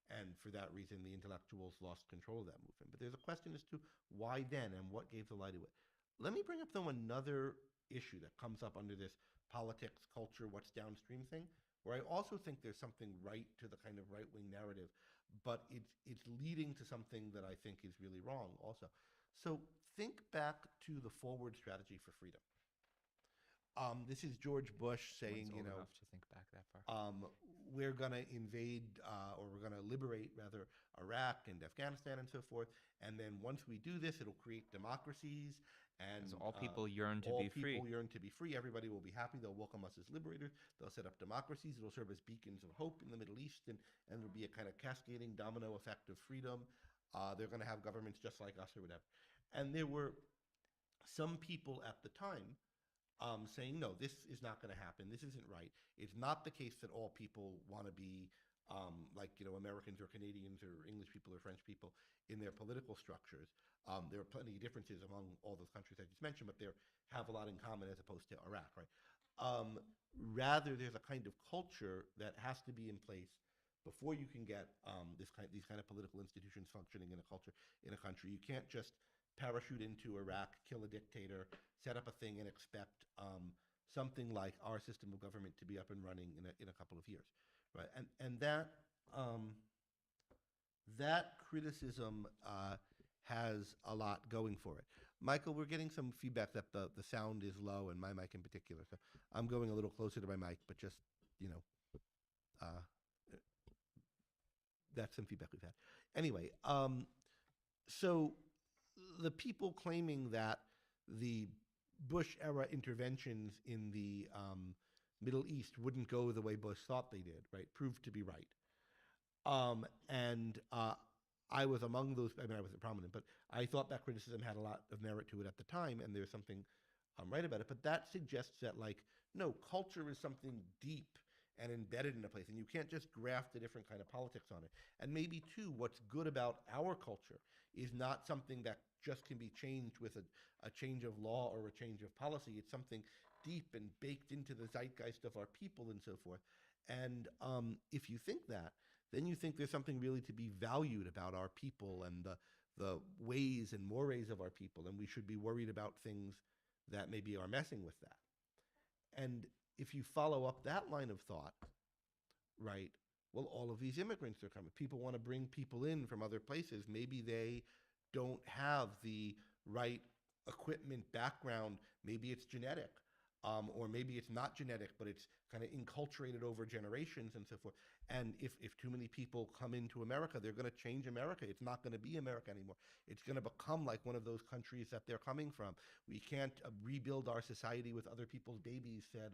And for that reason, the intellectuals lost control of that movement. But there's a question as to why then and what gave the lie to it. Let me bring up, though, another issue that comes up under this politics, culture, what's downstream thing, where I also think there's something right to the kind of right-wing narrative, but it's leading to something that I think is really wrong also. So think back to the forward strategy for freedom. This is George Bush saying, One's old enough to think back that far. we're going to invade, or we're going to liberate, rather, Iraq and Afghanistan and so forth. And then once we do this, it'll create democracies. And So all people yearn to be free. All people yearn to be free. Everybody will be happy. They'll welcome us as liberators. They'll set up democracies. It'll serve as beacons of hope in the Middle East. And it'll be a kind of cascading domino effect of freedom. They're going to have governments just like us or whatever. And there were some people at the time saying, no, this is not going to happen. This isn't right. It's not the case that all people want to be like, Americans or Canadians or English people or French people in their political structures. There are plenty of differences among all those countries I just mentioned, but they have a lot in common as opposed to Iraq, right? Rather, there's a kind of culture that has to be in place before you can get these kind of political institutions functioning in a culture, in a country. You can't just parachute into Iraq, kill a dictator, set up a thing, and expect something like our system of government to be up and running in a couple of years, right? And that criticism has a lot going for it. Michael, we're getting some feedback that the sound is low, and my mic in particular. So I'm going a little closer to my mic, but just, that's some feedback we've had. Anyway, so the people claiming that the Bush-era interventions in the Middle East wouldn't go the way Bush thought they did, right, proved to be right. I was among those, I wasn't prominent, but I thought that criticism had a lot of merit to it at the time, and there's something right about it. But that suggests that, like, no, culture is something deep and embedded in a place, and you can't just graft a different kind of politics on it. And maybe, too, what's good about our culture is not something that just can be changed with a change of law or a change of policy. It's something deep and baked into the zeitgeist of our people and so forth. And if you think that, then you think there's something really to be valued about our people and the ways and mores of our people, and we should be worried about things that maybe are messing with that. And if you follow up that line of thought, right, well, all of these immigrants are coming. People want to bring people in from other places. Maybe they don't have the right equipment background. Maybe it's genetic, or maybe it's not genetic, but it's kind of enculturated over generations and so forth. And if too many people come into America, they're going to change America. It's not going to be America anymore. It's going to become like one of those countries that they're coming from. We can't rebuild our society with other people's babies, said,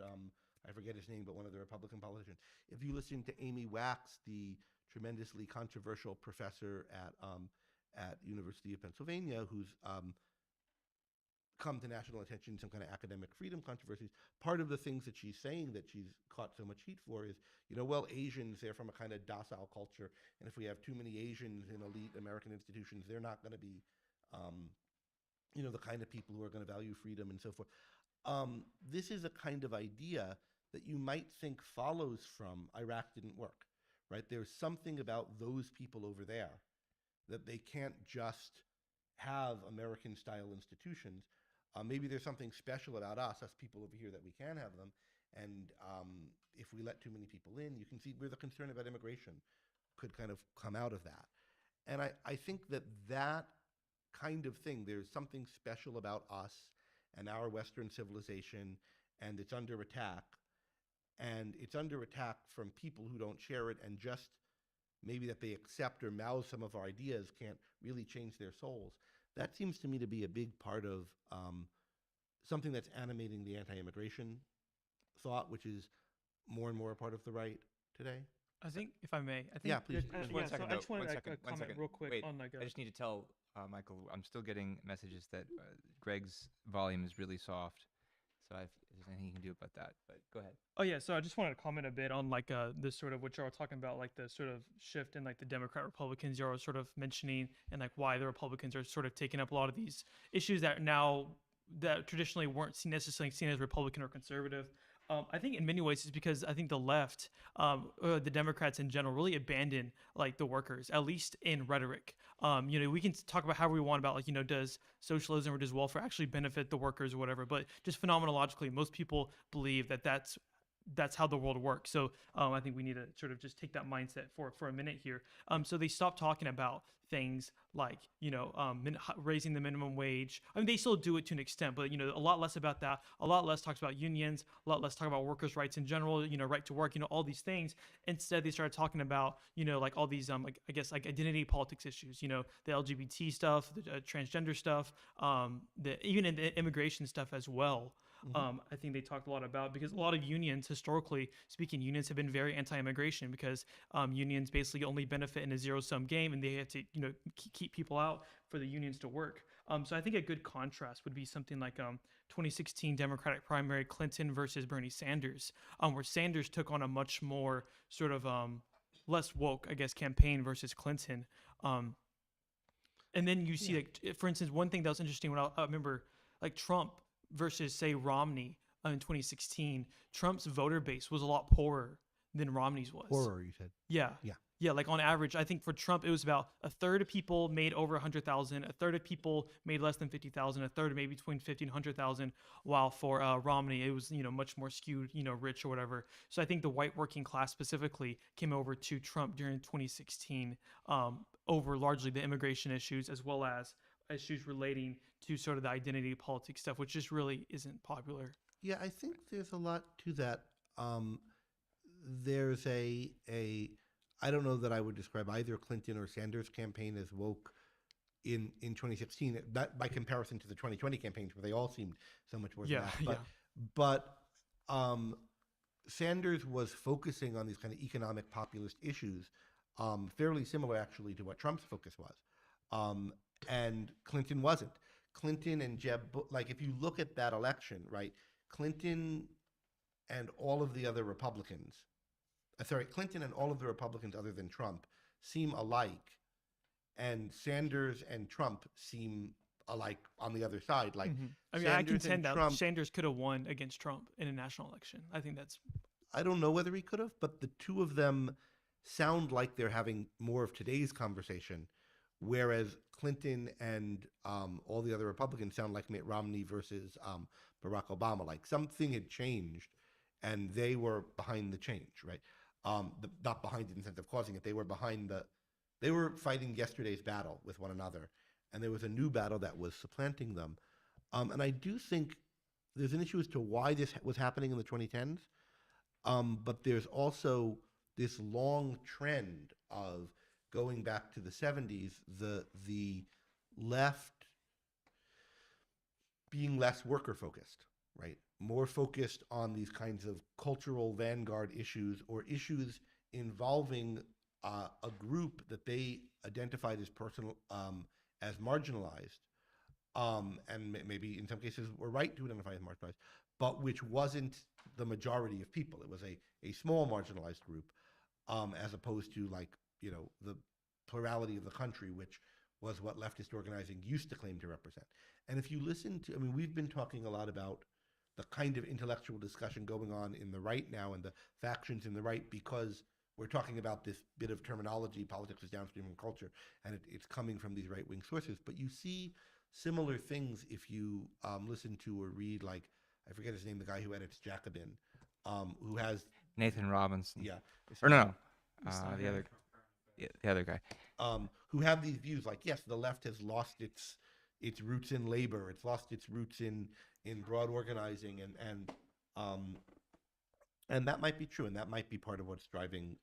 I forget his name, but one of the Republican politicians. If you listen to Amy Wax, the tremendously controversial professor at University of Pennsylvania, who's come to national attention, some kind of academic freedom controversies, part of the things that she's saying that she's caught so much heat for is, well, Asians, they're from a kind of docile culture, and if we have too many Asians in elite American institutions, they're not going to be, the kind of people who are going to value freedom and so forth. This is a kind of idea that you might think follows from Iraq didn't work, right? There's something about those people over there that they can't just have American-style institutions. Maybe there's something special about us people over here, that we can have them. And if we let too many people in, you can see where the concern about immigration could kind of come out of that. And I think that kind of thing, there's something special about us and our Western civilization, and it's under attack. And it's under attack from people who don't share it, and just maybe that they accept or mouth some of our ideas can't really change their souls. That seems to me to be a big part of something that's animating the anti-immigration thought, which is more and more a part of the right today. I think, if I may, I think Yeah, please. Just one second, I just though. wanted One to second, one comment second. real quick Wait, on like I just need to tell Michael, I'm still getting messages that Greg's volume is really soft. So if there's anything you can do about that, but go ahead. Oh yeah, so I just wanted to comment a bit on like this sort of what y'all were talking about, like the sort of shift in like the Democrat Republicans y'all were sort of mentioning, and like why the Republicans are sort of taking up a lot of these issues that now that traditionally weren't necessarily seen as Republican or conservative. I think in many ways it's because I think the left, the Democrats in general, really abandon like the workers, at least in rhetoric. We can talk about however we want about like, does socialism or does welfare actually benefit the workers or whatever, but just phenomenologically, most people believe that that's how the world works. So I think we need to sort of just take that mindset for a minute here. So they stopped talking about things like, raising the minimum wage. I mean, they still do it to an extent, but, a lot less about that. A lot less talks about unions, a lot less talk about workers' rights in general, right to work, all these things. Instead, they started talking about, like all these, like, I guess, like identity politics issues, the LGBT stuff, the transgender stuff, even in the immigration stuff as well. I think they talked a lot about, because a lot of unions, historically speaking, unions have been very anti-immigration, because unions basically only benefit in a zero-sum game, and they have to, keep people out for the unions to work. So I think a good contrast would be something like 2016 Democratic primary, Clinton versus Bernie Sanders, where Sanders took on a much more sort of less woke, I guess, campaign versus Clinton. And then you see, like, for instance, one thing that was interesting when I remember, like Trump versus, say, Romney in 2016, Trump's voter base was a lot poorer than Romney's was. Poorer, you said? Yeah. Yeah. Yeah, like on average, I think for Trump, it was about a third of people made over 100,000, a third of people made less than 50,000, a third maybe between 50 and 100,000, while for Romney, it was, much more skewed, rich or whatever. So I think the white working class specifically came over to Trump during 2016 over largely the immigration issues, as well as issues relating to sort of the identity politics stuff, which just really isn't popular. Yeah, I think there's a lot to that. There's I don't know that I would describe either Clinton or Sanders campaign as woke in 2016, that by comparison to the 2020 campaigns, where they all seemed so much more than that. But Sanders was focusing on these kind of economic populist issues, fairly similar actually to what Trump's focus was. And Clinton wasn't. Clinton and Jeb, like if you look at that election, right, Clinton and all of the other Republicans, Clinton and all of the Republicans other than Trump seem alike, and Sanders and Trump seem alike on the other side. Like, I mean, I contend that Sanders could have won against Trump in a national election. I think that's... I don't know whether he could have, but the two of them sound like they're having more of today's conversation, whereas Clinton and all the other Republicans sound like Mitt Romney versus Barack Obama. Like something had changed, and they were behind the change, right? Not behind it in the sense of causing it. They were they were fighting yesterday's battle with one another, and there was a new battle that was supplanting them. And I do think there's an issue as to why this was happening in the 2010s, but there's also this long trend of going back to the 70s, the left being less worker focused, right? More focused on these kinds of cultural vanguard issues, or issues involving a group that they identified as as marginalized, and maybe in some cases were right to identify as marginalized, but which wasn't the majority of people. It was a small marginalized group, as opposed to the plurality of the country, which was what leftist organizing used to claim to represent. And if you listen to, we've been talking a lot about the kind of intellectual discussion going on in the right now and the factions in the right, because we're talking about this bit of terminology, politics is downstream from culture, and it's coming from these right-wing sources. But you see similar things if you listen to or read, like, I forget his name, the guy who edits Jacobin, who has Nathan Robinson. yeah, Or no, Messiah. the other guy. who have these views like, yes, the left has lost its roots in labor, it's lost its roots in broad organizing, and that might be true, and that might be part of what's driving.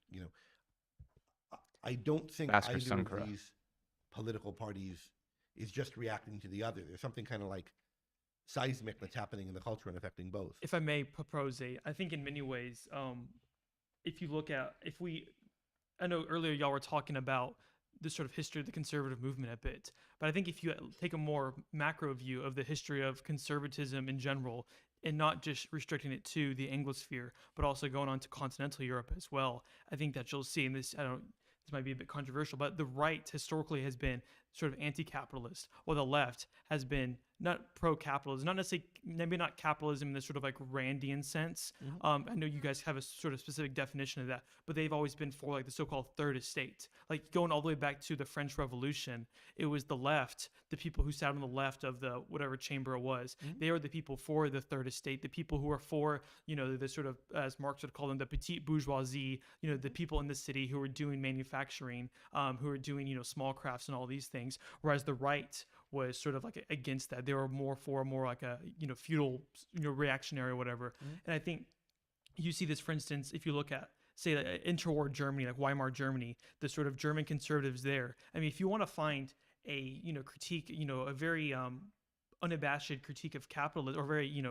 I don't think Bhaskar either Sankara. of these political parties is just reacting to the other. There's something kind of like seismic that's happening in the culture and affecting both. If I may propose I think in many ways, if you look at, I know earlier y'all were talking about the sort of history of the conservative movement a bit, but I think if you take a more macro view of the history of conservatism in general, and not just restricting it to the Anglosphere, but also going on to continental Europe as well, I think that you'll see, and this might be a bit controversial, but the right historically has been sort of anti-capitalist, while the left has been not pro-capitalism, not necessarily, maybe not capitalism in this sort of like Randian sense. I know you guys have a sort of specific definition of that, but they've always been for like the so-called third estate. Like going all the way back to the French Revolution, it was the left, the people who sat on the left of the whatever chamber it was, they were the people for the third estate, the people who were for, the sort of, as Marx would call them, the petite bourgeoisie, the people in the city who were doing manufacturing, who were doing, small crafts and all these things, whereas the right was sort of like against that. They were more like a feudal reactionary or whatever. And I think you see this, for instance, if you look at, say, like interwar Germany, like Weimar Germany, the sort of German conservatives there. I mean, if you want to find a critique, a very unabashed critique of capitalism, or very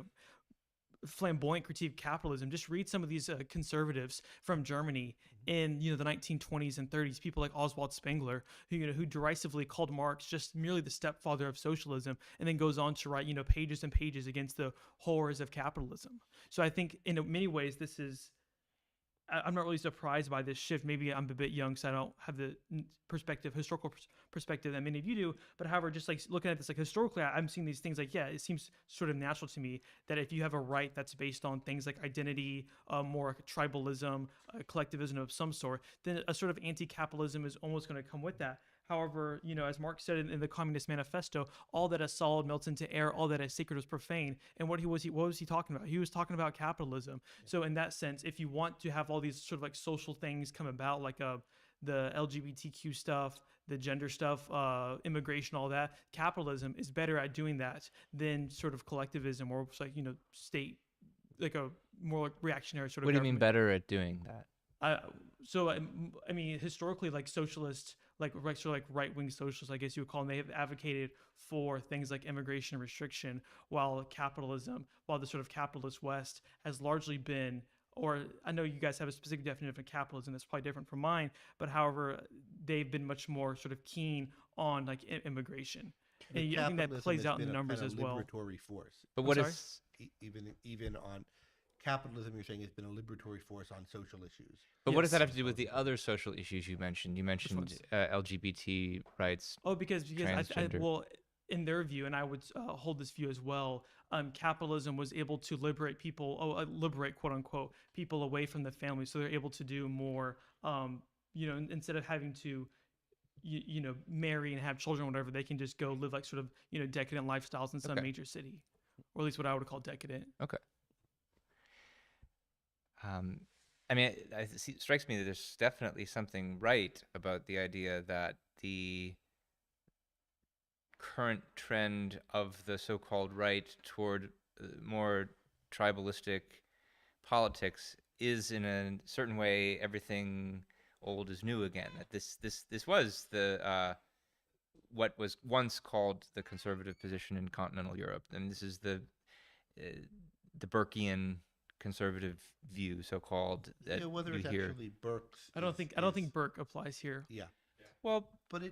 flamboyant critique of capitalism, just read some of these conservatives from Germany in the 1920s and 30s, people like Oswald Spengler, who derisively called Marx just merely the stepfather of socialism, and then goes on to write pages and pages against the horrors of capitalism. So I think in many ways I'm not really surprised by this shift. Maybe I'm a bit young, so I don't have the historical perspective that many of you do. But however, just like looking at this, like historically, I'm seeing these things like, yeah, it seems sort of natural to me that if you have a right that's based on things like identity, more like tribalism, collectivism of some sort, then a sort of anti-capitalism is almost going to come with that. However, as Marx said in the Communist Manifesto, all that is solid melts into air, all that is sacred was profane. And what was he talking about? He was talking about capitalism. So in that sense, if you want to have all these sort of like social things come about, like the LGBTQ stuff, the gender stuff, immigration, all that, capitalism is better at doing that than sort of collectivism or like, state, like a more like reactionary sort of What do you mean government. better at doing that? So I mean, historically, like socialists, like sort of like right-wing socialists, I guess you would call them, they have advocated for things like immigration restriction, while the sort of capitalist West has largely been, or I know you guys have a specific definition of capitalism that's probably different from mine, but however, they've been much more sort of keen on like immigration. And I think that Capitalism plays has out in been the a numbers kind of as well. liberatory force. But I'm what sorry? is Even on capitalism, you're saying it's been a liberatory force on social issues. But what does Yes. that have to do with the other social issues you mentioned? You mentioned ones? LGBT rights. Oh, because Transgender. well, in their view, and I would hold this view as well, capitalism was able to liberate people, liberate quote unquote people away from the family, so they're able to do more. Instead of having to, marry and have children, or whatever, they can just go live like sort of decadent lifestyles in some Okay. major city, or at least what I would call decadent. Okay. I mean, it strikes me that there's definitely something right about the idea that the current trend of the so-called right toward more tribalistic politics is, in a certain way, everything old is new again. That this was the what was once called the conservative position in continental Europe, and this is the Burkean conservative view, so-called, that Whether you it's hear. actually Burke's. I don't think Burke applies here. Yeah, Well, but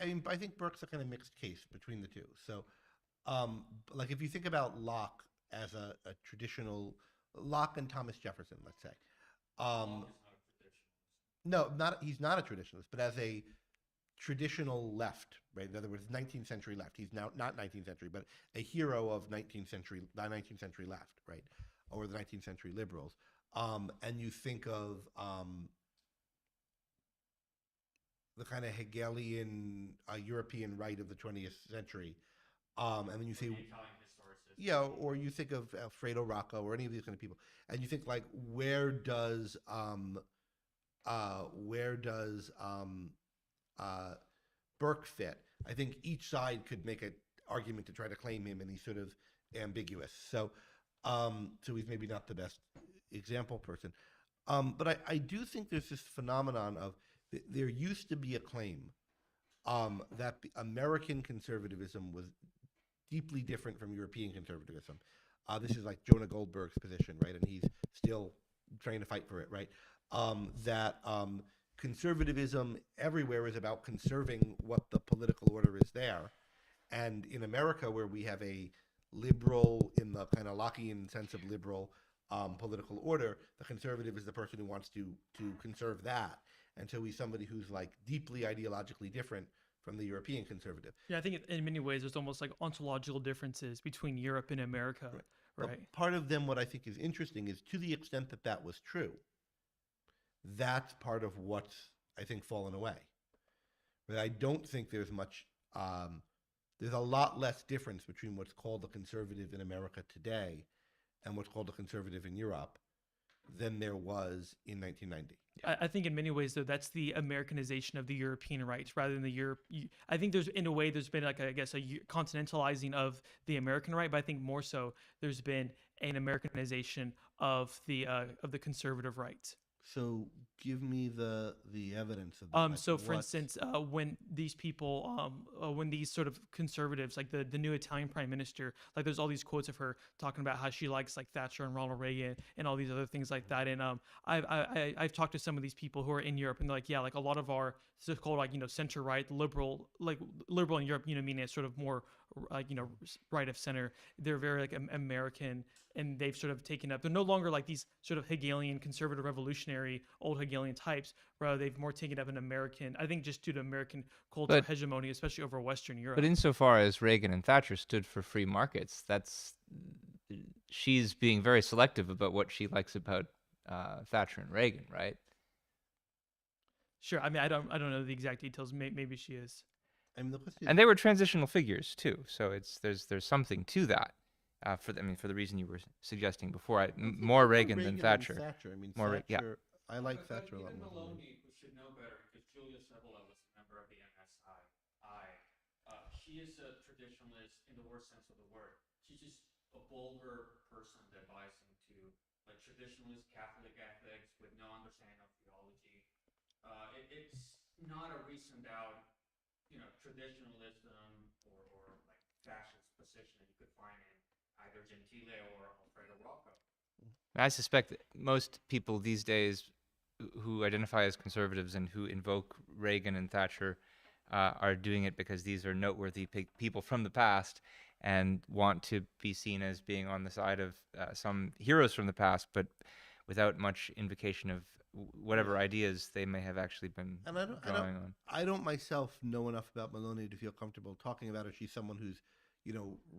I think Burke's a kind of mixed case between the two. So, like if you think about Locke as a traditional, Locke and Thomas Jefferson, let's say. No, he's not a traditionalist, but as a traditional left, right? In other words, 19th century left. He's now not 19th century, but a hero of the 19th century left, right? Or the 19th century liberals. And you think of the kind of Hegelian European right of the 20th century. And then you say, yeah, or you think of Alfredo Rocco or any of these kind of people, and you think like, where does Burke fit? I think each side could make an argument to try to claim him, and he's sort of ambiguous. So he's maybe not the best example person. But I do think there's this phenomenon of there used to be a claim that the American conservatism was deeply different from European conservatism. This is like Jonah Goldberg's position, right? And he's still trying to fight for it, right? That conservatism everywhere is about conserving what the political order is there. And in America, where we have a liberal, in the kind of Lockean sense of liberal political order, the conservative is the person who wants to conserve that. And so he's somebody who's like deeply ideologically different from the European conservative. Yeah, I think in many ways there's almost like ontological differences between Europe and America, right? But part of them, what I think is interesting, is to the extent that that was true, that's part of what's, I think, fallen away. But I don't think there's much, there's a lot less difference between what's called the conservative in America today and what's called the conservative in Europe than there was in 1990. I think in many ways, though, that's the Americanization of the European right rather than the Europe. I think there's, in a way, there's been like, I guess, a continentalizing of the American right, but I think more so there's been an Americanization of the conservative right. So give me the evidence of that. So for instance, when these people, when these sort of conservatives, like the new Italian prime minister, like there's all these quotes of her talking about how she likes like Thatcher and Ronald Reagan and all these other things like that. And I've talked to some of these people who are in Europe, and they're like, yeah, like a lot of our so-called like, center right, liberal in Europe, meaning it's sort of more like, right of center. They're very like American, and they've sort of taken up, they're no longer like these sort of Hegelian conservative revolutionary old Hegelian types, rather they've more taken up an American, I think just due to American cultural hegemony, especially over Western Europe. But insofar as Reagan and Thatcher stood for free markets, she's being very selective about what she likes about Thatcher and Reagan, right? Sure. I mean, I don't know the exact details. Maybe she is. I mean, and they were transitional figures too, so there's something to that. For the reason you were suggesting before, more Reagan than Thatcher. I mean, more Thatcher. Yeah. I like Thatcher a lot more. Maloney, who should know better, because Julia Cebola was a member of the MSI. She is a traditionalist in the worst sense of the word. She's just a vulgar person that buys into like traditionalist Catholic ethics with no understanding of theology. It's not a reasoned out, traditionalism or like fascist position that you could find in either Gentile or Alfredo Rocco. I suspect that most people these days who identify as conservatives and who invoke Reagan and Thatcher are doing it because these are noteworthy people from the past and want to be seen as being on the side of some heroes from the past, but without much invocation of whatever ideas they may have actually been drawing on. I don't myself know enough about Maloney to feel comfortable talking about her. She's someone who's,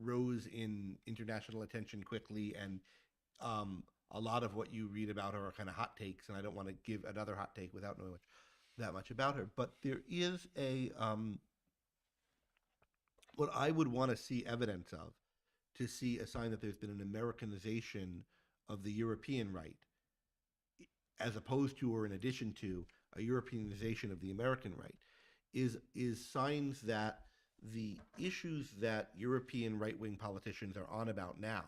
rose in international attention quickly, and a lot of what you read about her are kind of hot takes, and I don't want to give another hot take without knowing that much about her. But there is what I would want to see evidence of, to see a sign that there's been an Americanization of the European right, as opposed to or in addition to a Europeanization of the American right, is signs that the issues that European right-wing politicians are on about now,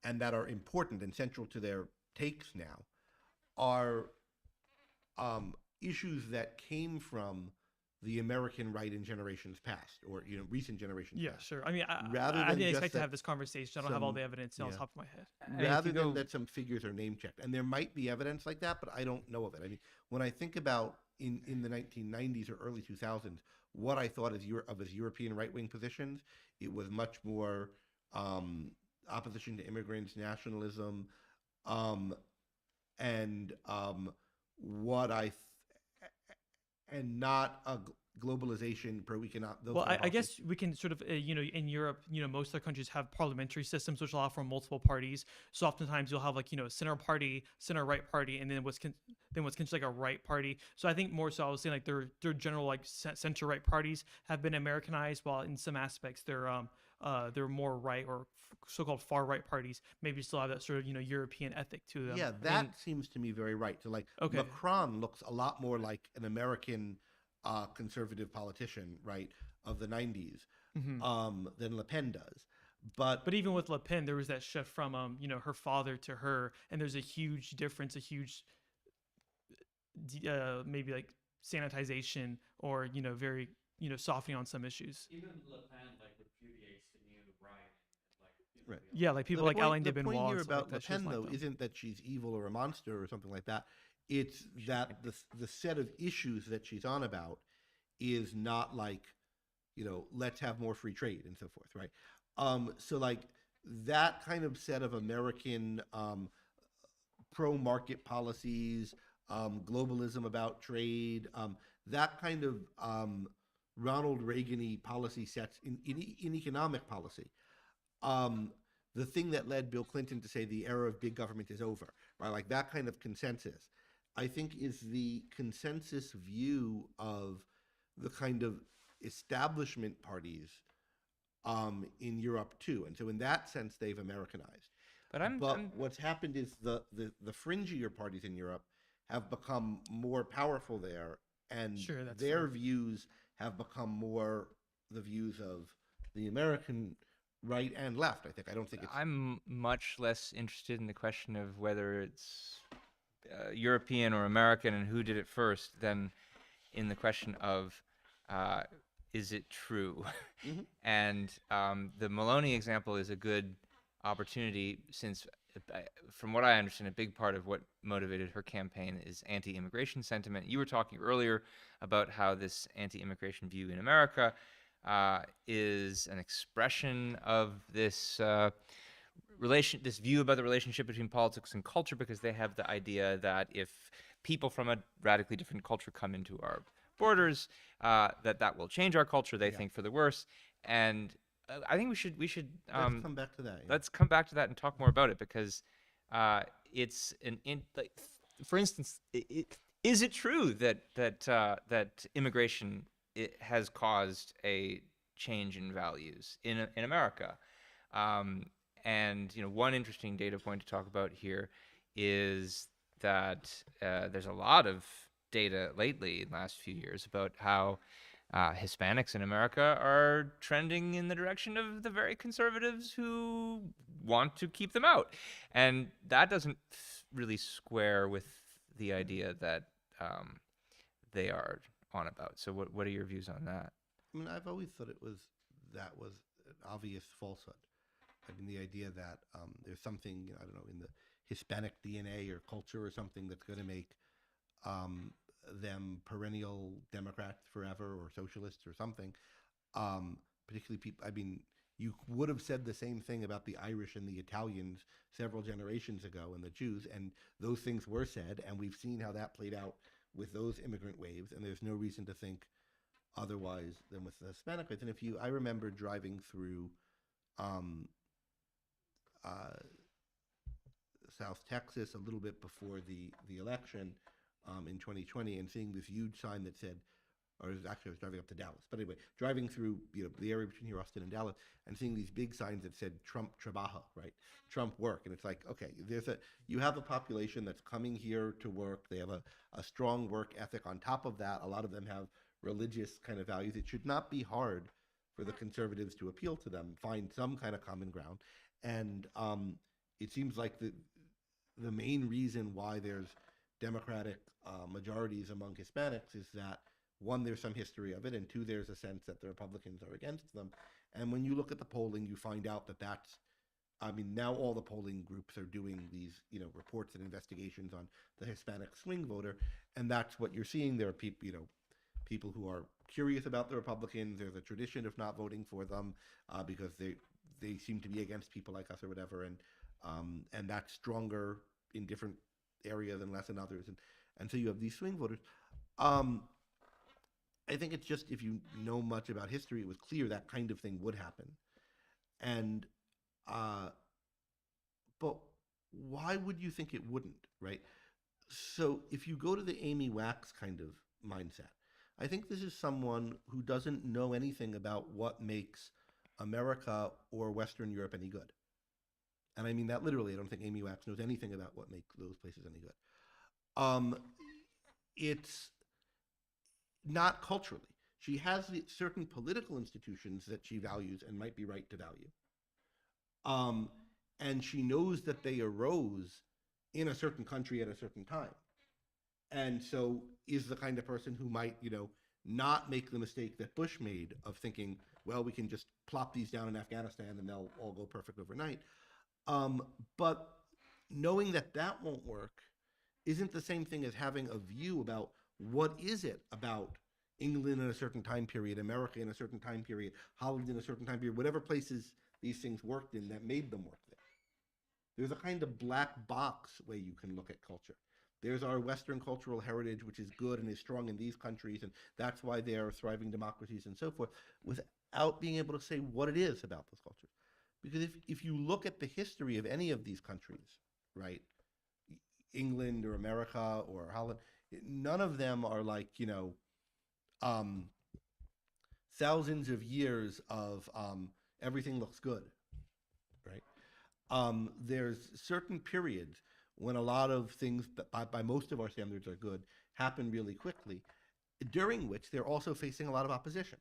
and that are important and central to their takes now, are issues that came from the American right in generations past, or recent generations past. Yeah, sure. I mean, I didn't expect to have this conversation. I don't have all the evidence on top of my head. Rather than that some figures are name checked. And there might be evidence like that, but I don't know of it. I mean, when I think about in the 1990s or early 2000s, what I thought of as European right-wing positions, it was much more opposition to immigrants, nationalism, and what I and not globalization, pro-economic. Well, I guess we can sort of, in Europe, most of the countries have parliamentary systems which allow for multiple parties. So oftentimes you'll have like, center party, center right party, and then what's considered like a right party. So I think more so I was saying like their general like center right parties have been Americanized, while in some aspects they're more right or so-called far right parties maybe still have that sort of European ethic to them. Yeah, that seems to me very right. So like Okay. Macron looks a lot more like an American conservative politician, right, of the 90s than Le Pen does. But even with Le Pen, there was that shift from her father to her, and there's a huge difference, a huge maybe like sanitization or very softening on some issues. Even Le Pen like repudiates the new right, and Right. Yeah, like people like Alain de The Benoit. point here and stuff about like Le that, she doesn't Pen, like though, them. isn't that she's evil or a monster or something like that. It's that the set of issues that she's on about is not like, let's have more free trade and so forth, right? So like that kind of set of American pro-market policies, globalism about trade, that kind of Ronald Reagan-y policy sets in economic policy. The thing that led Bill Clinton to say the era of big government is over, right? Like that kind of consensus, I think, is the consensus view of the kind of establishment parties in Europe too. And so in that sense, they've Americanized. But what's happened is the fringier parties in Europe have become more powerful there, and Sure, that's their fair. views have become more the views of the American right and left. I don't think it's. I'm much less interested in the question of whether it's European or American and who did it first than in the question of is it true? Mhm. And the Maloney example is a good opportunity since, from what I understand, a big part of what motivated her campaign is anti-immigration sentiment. You were talking earlier about how this anti-immigration view in America is an expression of this this view about the relationship between politics and culture, because they have the idea that if people from a radically different culture come into our borders, that will change our culture. They think for the worse, and I think we should Let's come back to that. let's come back to that and talk more about it, because it's for instance, is it true that immigration has caused a change in values in America? And one interesting data point to talk about here is that there's a lot of data lately in the last few years about how Hispanics in America are trending in the direction of the very conservatives who want to keep them out. And that doesn't really square with the idea that they are on about. So what are your views on that? I mean, I've always thought that was an obvious falsehood. I mean, the idea that there's something, I don't know, in the Hispanic DNA or culture or something that's going to make them perennial Democrats forever or socialists or something. Particularly people, I mean, you would have said the same thing about the Irish and the Italians several generations ago and the Jews, and those things were said, and we've seen how that played out with those immigrant waves, and there's no reason to think otherwise than with the Hispanic waves. And I remember driving through South Texas a little bit before the election in 2020, and seeing this huge sign that said, or actually I was driving up to Dallas, but anyway, driving through the area between here, Austin and Dallas, and seeing these big signs that said Trump trabaja, right? Trump work. And it's like, okay, you have a population that's coming here to work. They have a strong work ethic. On top of that, a lot of them have religious kind of values. It should not be hard for the conservatives to appeal to them, find some kind of common ground. And it seems like the main reason why there's Democratic majorities among Hispanics is that, one, there's some history of it, and two, there's a sense that the Republicans are against them. And when you look at the polling, you find out that now all the polling groups are doing these, reports and investigations on the Hispanic swing voter, and that's what you're seeing. There are people who are curious about the Republicans. There's a tradition of not voting for them because they seem to be against people like us or whatever, and that's stronger in different areas and less in others, and so you have these swing voters. I think it's just if you know much about history, it was clear that kind of thing would happen. And uh, but why would you think it wouldn't, right? So if you go to the Amy Wax kind of mindset, I think this is someone who doesn't know anything about what makes America or Western Europe any good. And I mean that literally. I don't think Amy Wax knows anything about what makes those places any good. Um, it's not culturally. She has certain political institutions that she values and might be right to value. Um, and she knows that they arose in a certain country at a certain time. And so is the kind of person who might, not make the mistake that Bush made of thinking, well, we can just plop these down in Afghanistan and they'll all go perfect overnight. But knowing that that won't work isn't the same thing as having a view about what is it about England in a certain time period, America in a certain time period, Holland in a certain time period, whatever places these things worked in that made them work there. There's a kind of black box way you can look at culture. There's our Western cultural heritage, which is good and is strong in these countries, and that's why they are thriving democracies and so forth, without being able to say what it is about those cultures. Because if you look at the history of any of these countries, right, England or America or Holland, none of them are like, thousands of years of everything looks good, right? There's certain periods when a lot of things that by most of our standards are good happen really quickly, during which they're also facing a lot of opposition.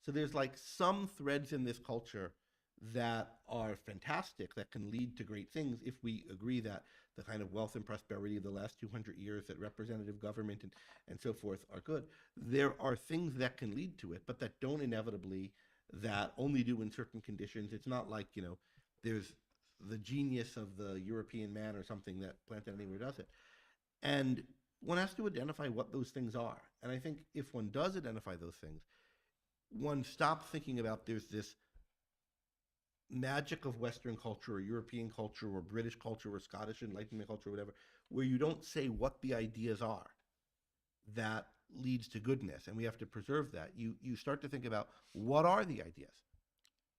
So there's like some threads in this culture that are fantastic, that can lead to great things if we agree that the kind of wealth and prosperity of the last 200 years, that representative government and so forth are good. There are things that can lead to it, but that don't inevitably, that only do in certain conditions. It's not like, there's the genius of the European man or something that planted anywhere does it. And one has to identify what those things are. And I think if one does identify those things, one stops thinking about there's this magic of Western culture or European culture or British culture or Scottish Enlightenment culture or whatever, where you don't say what the ideas are that leads to goodness, and we have to preserve that. You start to think about what are the ideas.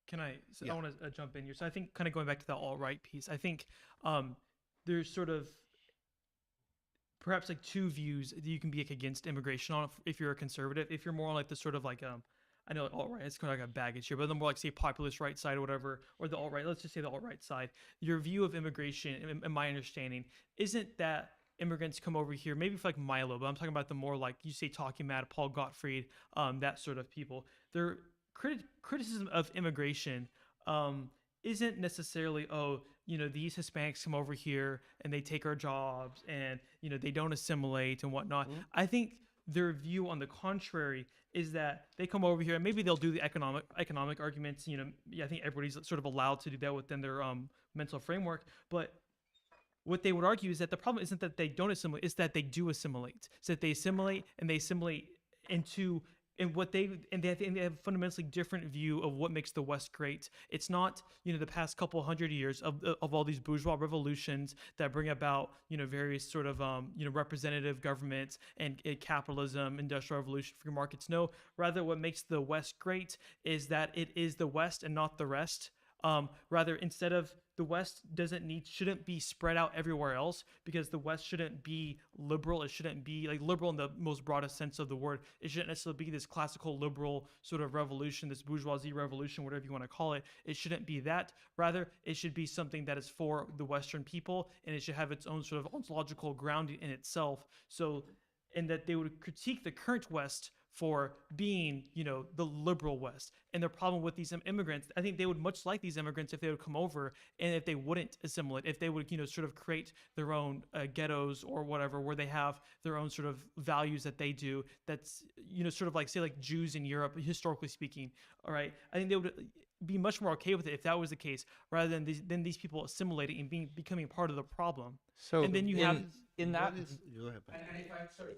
Can I? So Yeah. I want to jump in here. So I think, kind of going back to the alt-right piece, I think there's sort of perhaps like two views that you can be like against immigration on if you're a conservative. If you're more like the sort of like I know alt-right, it's kind of like a baggage here, but the more like say populist right side or whatever, or the alt-right, let's just say the alt-right side, your view of immigration, in my understanding, isn't that immigrants come over here maybe for like Milo, but I'm talking about the more like you say Talking Mad, Paul Gottfried, that sort of people. Their criticism of immigration isn't necessarily, these Hispanics come over here and they take our jobs and they don't assimilate and whatnot. Mhm. I think their view, on the contrary, is that they come over here and maybe they'll do the economic arguments. I think everybody's sort of allowed to do that within their mental framework, but what they would argue is that the problem isn't that they don't assimilate, it's that they do assimilate. So that they assimilate into they have a fundamentally different view of what makes the West great. It's not the past couple hundred years of all these bourgeois revolutions that bring about various sort of representative governments and capitalism, industrial revolution, free markets. No, rather what makes the West great is that it is the West and not the rest. Rather, instead of the West shouldn't be spread out everywhere else, because the West shouldn't be liberal. It shouldn't be like liberal in the most broadest sense of the word. It shouldn't necessarily be this classical liberal sort of revolution, this bourgeoisie revolution, whatever you want to call it. It shouldn't be that. Rather, it should be something that is for the Western people, and it should have its own sort of ontological grounding in itself. So, and that they would critique the current West for being, the liberal West. And the problem with these immigrants, I think they would much like these immigrants if they would come over and if they wouldn't assimilate, if they would, sort of create their own ghettos or whatever, where they have their own sort of values that they do. That's, sort of like, say, like Jews in Europe, historically speaking. All right. I think they would be much more okay with it if that was the case, rather than these people assimilating and becoming part of the problem. So and then you have in that. Go ahead, Ben. And if I'm sorry,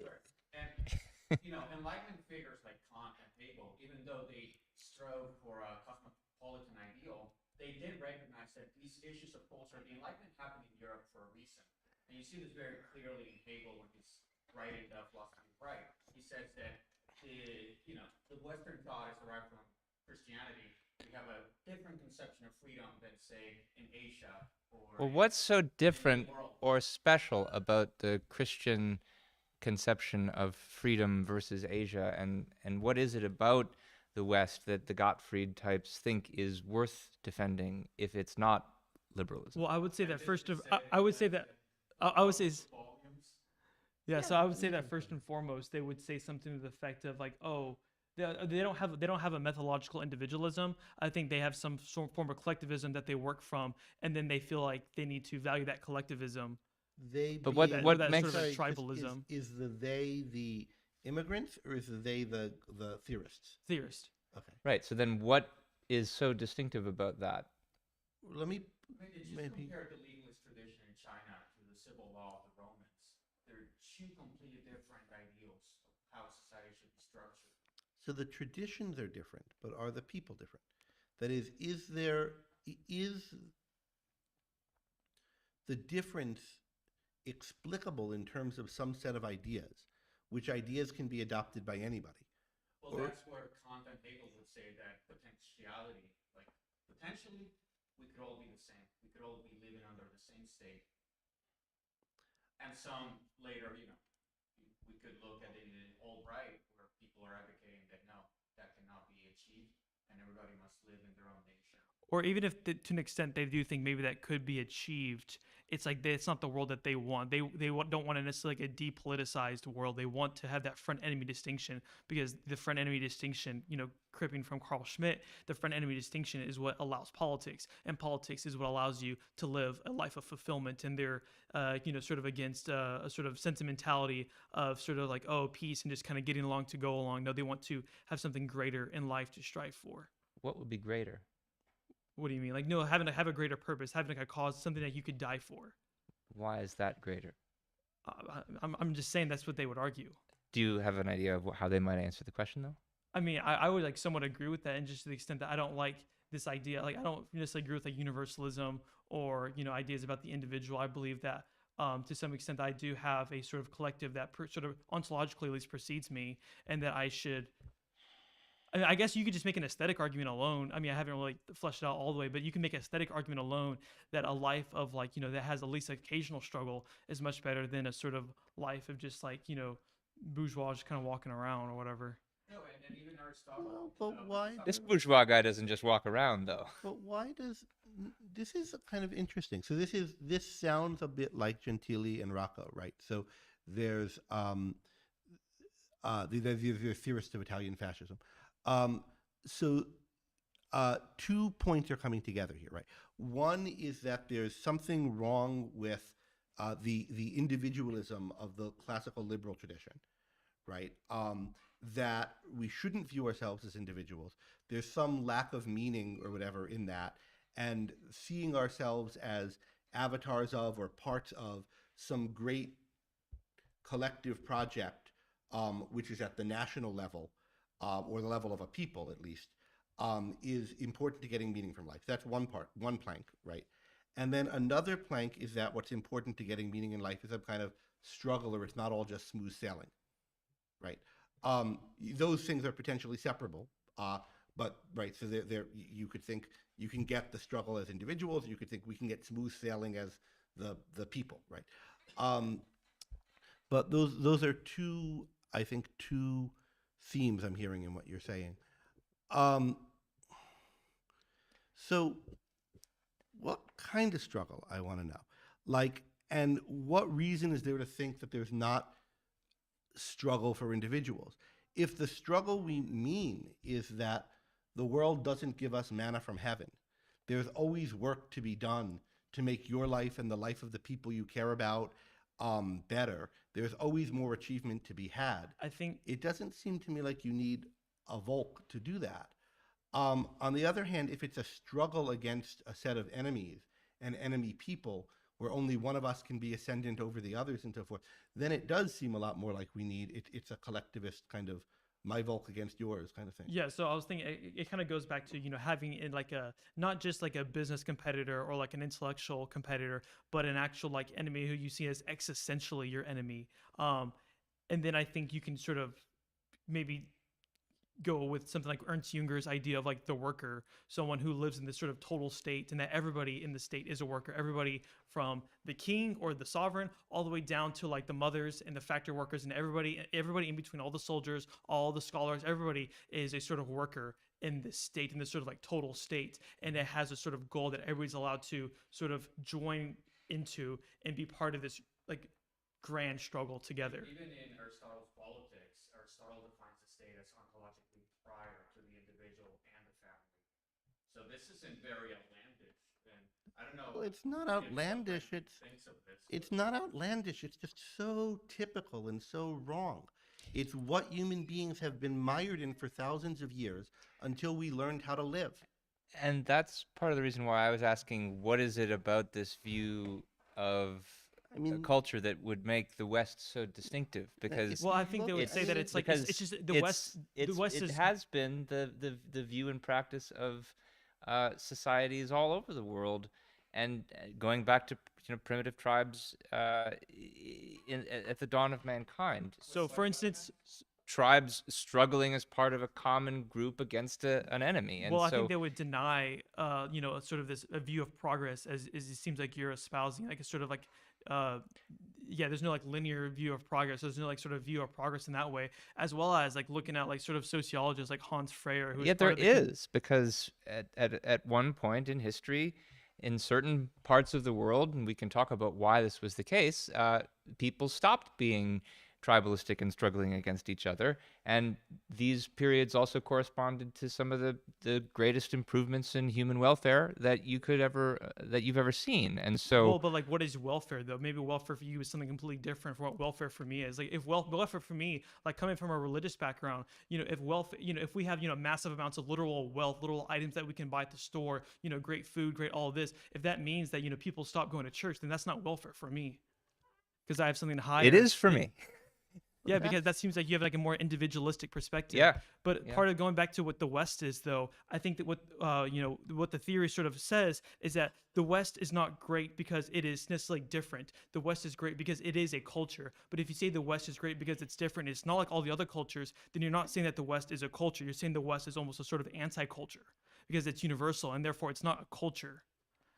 and Enlightenment figures like Kant and Hegel, even though they strove for a cosmopolitan ideal, they did recognize that these issues of culture, the Enlightenment happened in Europe for a reason. And you see this very clearly in Hegel when he's writing the philosophy of right. He says that the Western thought is derived from Christianity. We have a different conception of freedom than, say, in Asia or Well, what's so in the different world. or special about the Christian conception of freedom versus Asia, and what is it about the West that the Gottfried types think is worth defending if it's not liberalism? Well, I would say And that this first we of said I would say that I would say volumes. yeah. So Yeah, I would say you that can first say and foremost, they would say something to the effect of like, oh, they don't have a methodological individualism. I think they have some form of collectivism that they work from, and then they feel like they need to value that collectivism. They But being, That, what that makes sort of a sorry, just tribalism is the they the immigrants or is the they the theorists? theorist. Okay, right? So then, what is so distinctive about that? let me I mean, just maybe. compare the legalist tradition in China to the civil law of the Romans. They're two completely different ideals of how society should be structured. So the traditions are different, but are the people different? That is there is the difference explicable in terms of some set of ideas, which ideas can be adopted by anybody? Well, Or that's where Kant and Hegel would say that potentiality, like potentially, we could all be the same. We could all be living under the same state. And some later, we could look at it in all right, where people are advocating that no, that cannot be achieved, and everybody must live in their own nation. Or even if to an extent they do think maybe that could be achieved, it's like it's not the world that they want. Don't want to necessarily like a depoliticized world. They want to have that front enemy distinction, because the front enemy distinction, cripping from Carl Schmitt, the front enemy distinction is what allows politics, and politics is what allows you to live a life of fulfillment. And they're sort of against a sort of sentimentality of sort of like, oh, peace and just kind of getting along to go along. No, they want to have something greater in life to strive for. What would be greater? What do you mean? Like, no, having to have a greater purpose, having like a cause, something that you could die for. Why is that greater? I'm just saying that's what they would argue. Do you have an idea of how they might answer the question, though? I mean, I would like somewhat agree with that, and just to the extent that I don't like this idea. Like, I don't necessarily agree with like universalism or ideas about the individual. I believe that to some extent I do have a sort of collective that sort of ontologically at least precedes me, and that I should. I guess you could just make an aesthetic argument alone. I mean, I haven't really fleshed it out all the way, but you can make an aesthetic argument alone that a life of like, that has at least occasional struggle is much better than a sort of life of just like, bourgeois just kind of walking around or whatever. No, and even Aristotle. Well, but why? This bourgeois guy doesn't just walk around, though. But why does this is kind of interesting? So this sounds a bit like Gentili and Rocco, right? So there's the theorists of Italian fascism. So two points are coming together here, right? One is that there's something wrong with the individualism of the classical liberal tradition, right? That we shouldn't view ourselves as individuals. There's some lack of meaning or whatever in that, and seeing ourselves as avatars of or parts of some great collective project, which is at the national level, or the level of a people at least, is important to getting meaning from life. That's one plank, right? And then another plank is that what's important to getting meaning in life is some kind of struggle, or it's not all just smooth sailing, right? Those things are potentially separable, but right, so you could think you can get the struggle as individuals, you could think we can get smooth sailing as the people, right? But those are two, I think, two themes I'm hearing in what you're saying. So what kind of struggle, I want to know? Like, and what reason is there to think that there's not struggle for individuals? If the struggle we mean is that the world doesn't give us manna from heaven, there's always work to be done to make your life and the life of the people you care about better. There's always more achievement to be had. I think It doesn't seem to me like you need a Volk to do that. On the other hand, if it's a struggle against a set of enemies and enemy people, where only one of us can be ascendant over the others and so forth, then it does seem a lot more like we need, it's a collectivist kind of my Volk against yours kind of thing. Yeah, so I was thinking it kind of goes back to having it like a not just like a business competitor or like an intellectual competitor, but an actual like enemy who you see as existentially your enemy. And then I think you can sort of maybe go with something like Ernst Junger's idea of like the worker, someone who lives in this sort of total state, and that everybody in the state is a worker. Everybody from the king or the sovereign all the way down to like the mothers and the factory workers and everybody in between, all the soldiers, all the scholars, everybody is a sort of worker in this state, in this sort of like total state. And it has a sort of goal that everybody's allowed to sort of join into and be part of this like grand struggle together. Even in Aristotle's Politics, Aristotle defines the state as ontologically prior to the individual and the family. So this isn't very outlandish, and I don't know. Well, it's not if outlandish. someone thinks of this, It's not outlandish. It's just so typical and so wrong. It's what human beings have been mired in for thousands of years until we learned how to live. And that's part of the reason why I was asking, what is it about this view of I mean, culture that would make the West so distinctive? Because Well, I think they would It's- say that it's like because it's just the West. The West it is has been the view and practice of societies all over the world, and going back to primitive tribes at the dawn of mankind. so. For instance, Tribes struggling as part of a common group against an enemy, and well, I so think they would deny, a sort of this a view of progress as it seems like you're espousing, like a sort of like, there's no like linear view of progress. There's no like sort of view of progress in that way, as well as like looking at like sort of sociologists like Hans Freyer, who Yet there is, because at one point in history, in certain parts of the world, and we can talk about why this was the case, people stopped being tribalistic and struggling against each other, and these periods also corresponded to some of the greatest improvements in human welfare that you've ever seen. And so, Well, but like, what is welfare though? Maybe welfare for you is something completely different from what welfare for me is. Like, if welfare for me, like coming from a religious background, if we have massive amounts of literal wealth, literal items that we can buy at the store, great food, great all of this. If that means that people stop going to church, then that's not welfare for me, because I have something higher. it is for me. Yeah, because that seems like you have like a more individualistic perspective. Yeah. But Yeah. part of going back to what the West is, though, I think that what the theory sort of says is that the West is not great because it is necessarily different. The West is great because it is a culture. But if you say the West is great because it's different, it's not like all the other cultures, then you're not saying that the West is a culture. You're saying the West is almost a sort of anti-culture because it's universal and therefore it's not a culture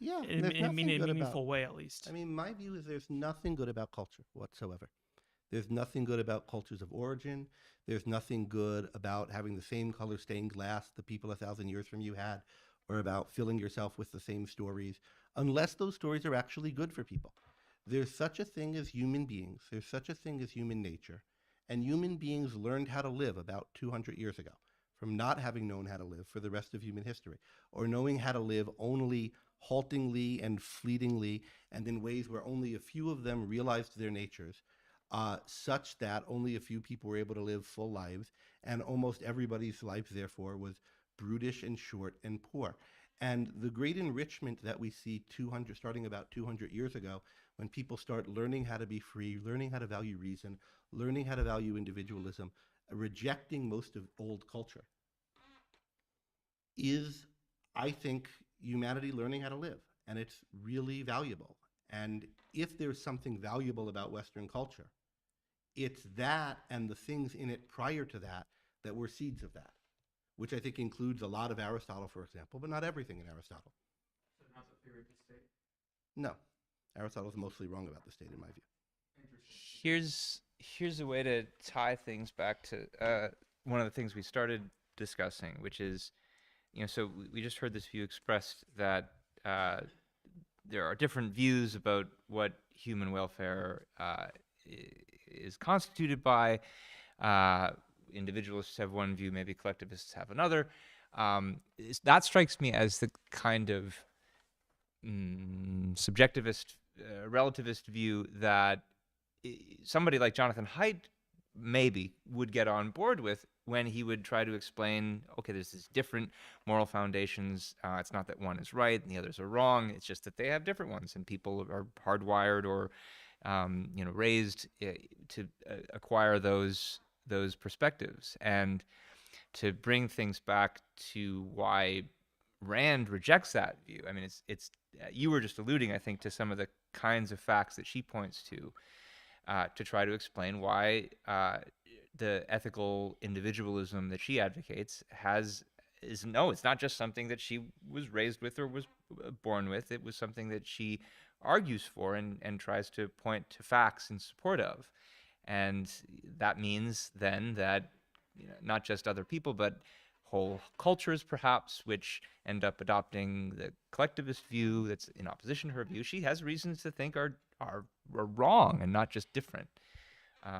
yeah, in there's a nothing good meaningful about, way, at least. I mean, my view is there's nothing good about culture whatsoever. There's nothing good about cultures of origin. There's nothing good about having the same color stained glass the people 1,000 years from you had, or about filling yourself with the same stories, unless those stories are actually good for people. There's such a thing as human beings. There's such a thing as human nature. And human beings learned how to live about 200 years ago, from not having known how to live for the rest of human history, or knowing how to live only haltingly and fleetingly, and in ways where only a few of them realized their natures. Such that only a few people were able to live full lives, and almost everybody's life, therefore, was brutish and short and poor. And the great enrichment that we see starting about 200 years ago, when people start learning how to be free, learning how to value reason, learning how to value individualism, rejecting most of old culture, is, I think, humanity learning how to live. And it's really valuable. And if there's something valuable about Western culture, it's that and the things in it prior to that that were seeds of that, which I think includes a lot of Aristotle, for example, but not everything in Aristotle. So not the theory of the state. No, Aristotle's mostly wrong about the state, in my view. Interesting. Here's a way to tie things back to one of the things we started discussing, which is, so we just heard this view expressed that there are different views about what human welfare is constituted by. Individualists have one view, maybe collectivists have another. That strikes me as the kind of subjectivist, relativist view that somebody like Jonathan Haidt maybe would get on board with when he would try to explain, okay, there's these different moral foundations. It's not that one is right and the others are wrong. It's just that they have different ones, and people are hardwired or raised to acquire those perspectives. And to bring things back to why Rand rejects that view, I mean, it's you were just alluding, I think, to some of the kinds of facts that she points to try to explain why the ethical individualism that she advocates it's not just something that she was raised with or was born with. It was something that she argues for and tries to point to facts in support of. And that means then that not just other people, but whole cultures perhaps, which end up adopting the collectivist view that's in opposition to her view, she has reasons to think are wrong and not just different. Do